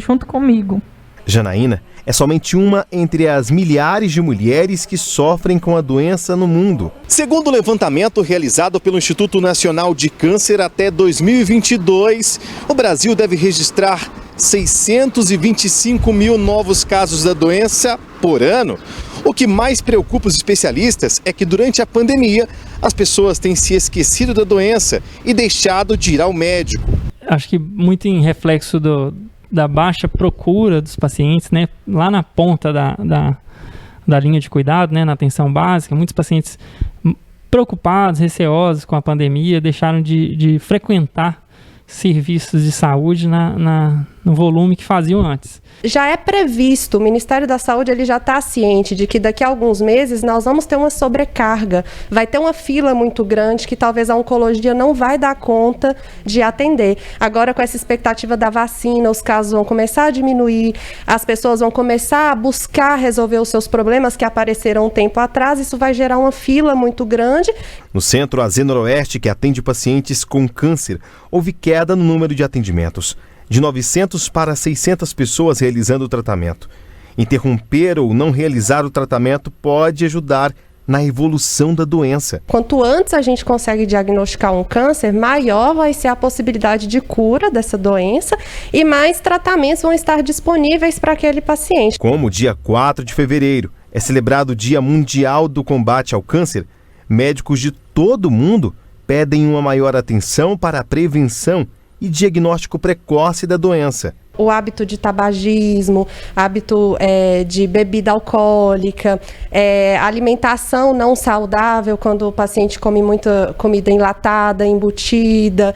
junto comigo. Janaína é somente uma entre as milhares de mulheres que sofrem com a doença no mundo. Segundo o levantamento realizado pelo Instituto Nacional de Câncer, até 2022, o Brasil deve registrar 625 mil novos casos da doença por ano. O que mais preocupa os especialistas é que durante a pandemia, as pessoas têm se esquecido da doença e deixado de ir ao médico. Acho que muito em reflexo da baixa procura dos pacientes, né, lá na ponta da linha de cuidado, né, na atenção básica, muitos pacientes preocupados, receosos com a pandemia, deixaram de frequentar serviços de saúde no volume que faziam antes. Já é previsto, o Ministério da Saúde ele já está ciente de que daqui a alguns meses nós vamos ter uma sobrecarga, vai ter uma fila muito grande que talvez a oncologia não vai dar conta de atender. Agora, com essa expectativa da vacina, os casos vão começar a diminuir, as pessoas vão começar a buscar resolver os seus problemas que apareceram um tempo atrás, isso vai gerar uma fila muito grande. No Centro AZ Noroeste, que atende pacientes com câncer, houve queda no número de atendimentos, de 900 para 600 pessoas realizando o tratamento. Interromper ou não realizar o tratamento pode ajudar na evolução da doença. Quanto antes a gente consegue diagnosticar um câncer, maior vai ser a possibilidade de cura dessa doença e mais tratamentos vão estar disponíveis para aquele paciente. Como dia 4 de fevereiro é celebrado o Dia Mundial do Combate ao Câncer, médicos de todo o mundo pedem uma maior atenção para a prevenção e diagnóstico precoce da doença. O hábito de tabagismo, hábito de bebida alcoólica, alimentação não saudável, quando o paciente come muita comida enlatada, embutida,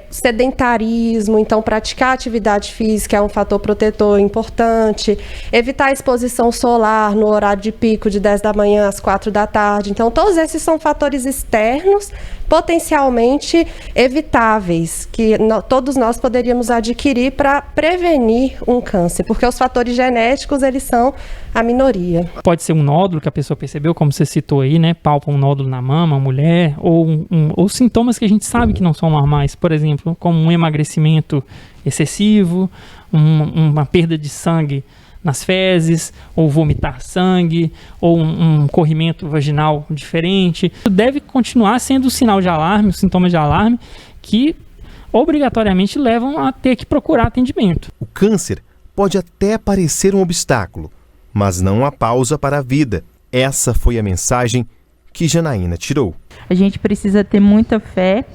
sedentarismo, então praticar atividade física é um fator protetor importante, evitar a exposição solar no horário de pico de 10 da manhã às 4 da tarde. Então todos esses são fatores externos potencialmente evitáveis, que todos nós poderíamos adquirir para prevenir um câncer, porque os fatores genéticos, eles são a minoria. Pode ser um nódulo que a pessoa percebeu, como você citou aí, né? Palpa um nódulo na mama, a mulher, ou sintomas que a gente sabe que não são normais, por exemplo, como um emagrecimento excessivo, uma perda de sangue nas fezes, ou vomitar sangue, ou um corrimento vaginal diferente. Deve continuar sendo um sinal de alarme, um sintoma de alarme, que obrigatoriamente levam a ter que procurar atendimento. O câncer pode até parecer um obstáculo, mas não há pausa para a vida. Essa foi a mensagem que Janaína tirou. A gente precisa ter muita fé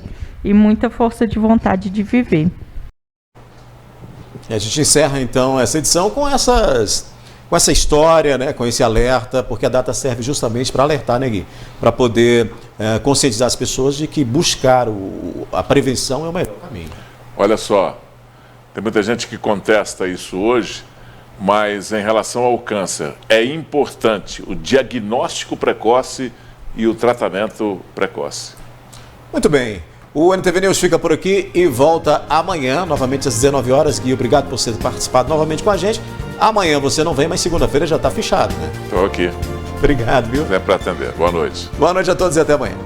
e muita força de vontade de viver. E a gente encerra então essa edição com essa história, né, com esse alerta, porque a data serve justamente para alertar, né, Gui? Para poder conscientizar as pessoas de que buscar a prevenção é o melhor caminho. Olha só, tem muita gente que contesta isso hoje, mas em relação ao câncer, é importante o diagnóstico precoce e o tratamento precoce. Muito bem. O NTV News fica por aqui e volta amanhã, novamente às 19 horas. Gui, obrigado por ter participado novamente com a gente. Amanhã você não vem, mas segunda-feira já está fechado, né? Estou aqui. Obrigado, viu? Vem para atender. Boa noite. Boa noite a todos e até amanhã.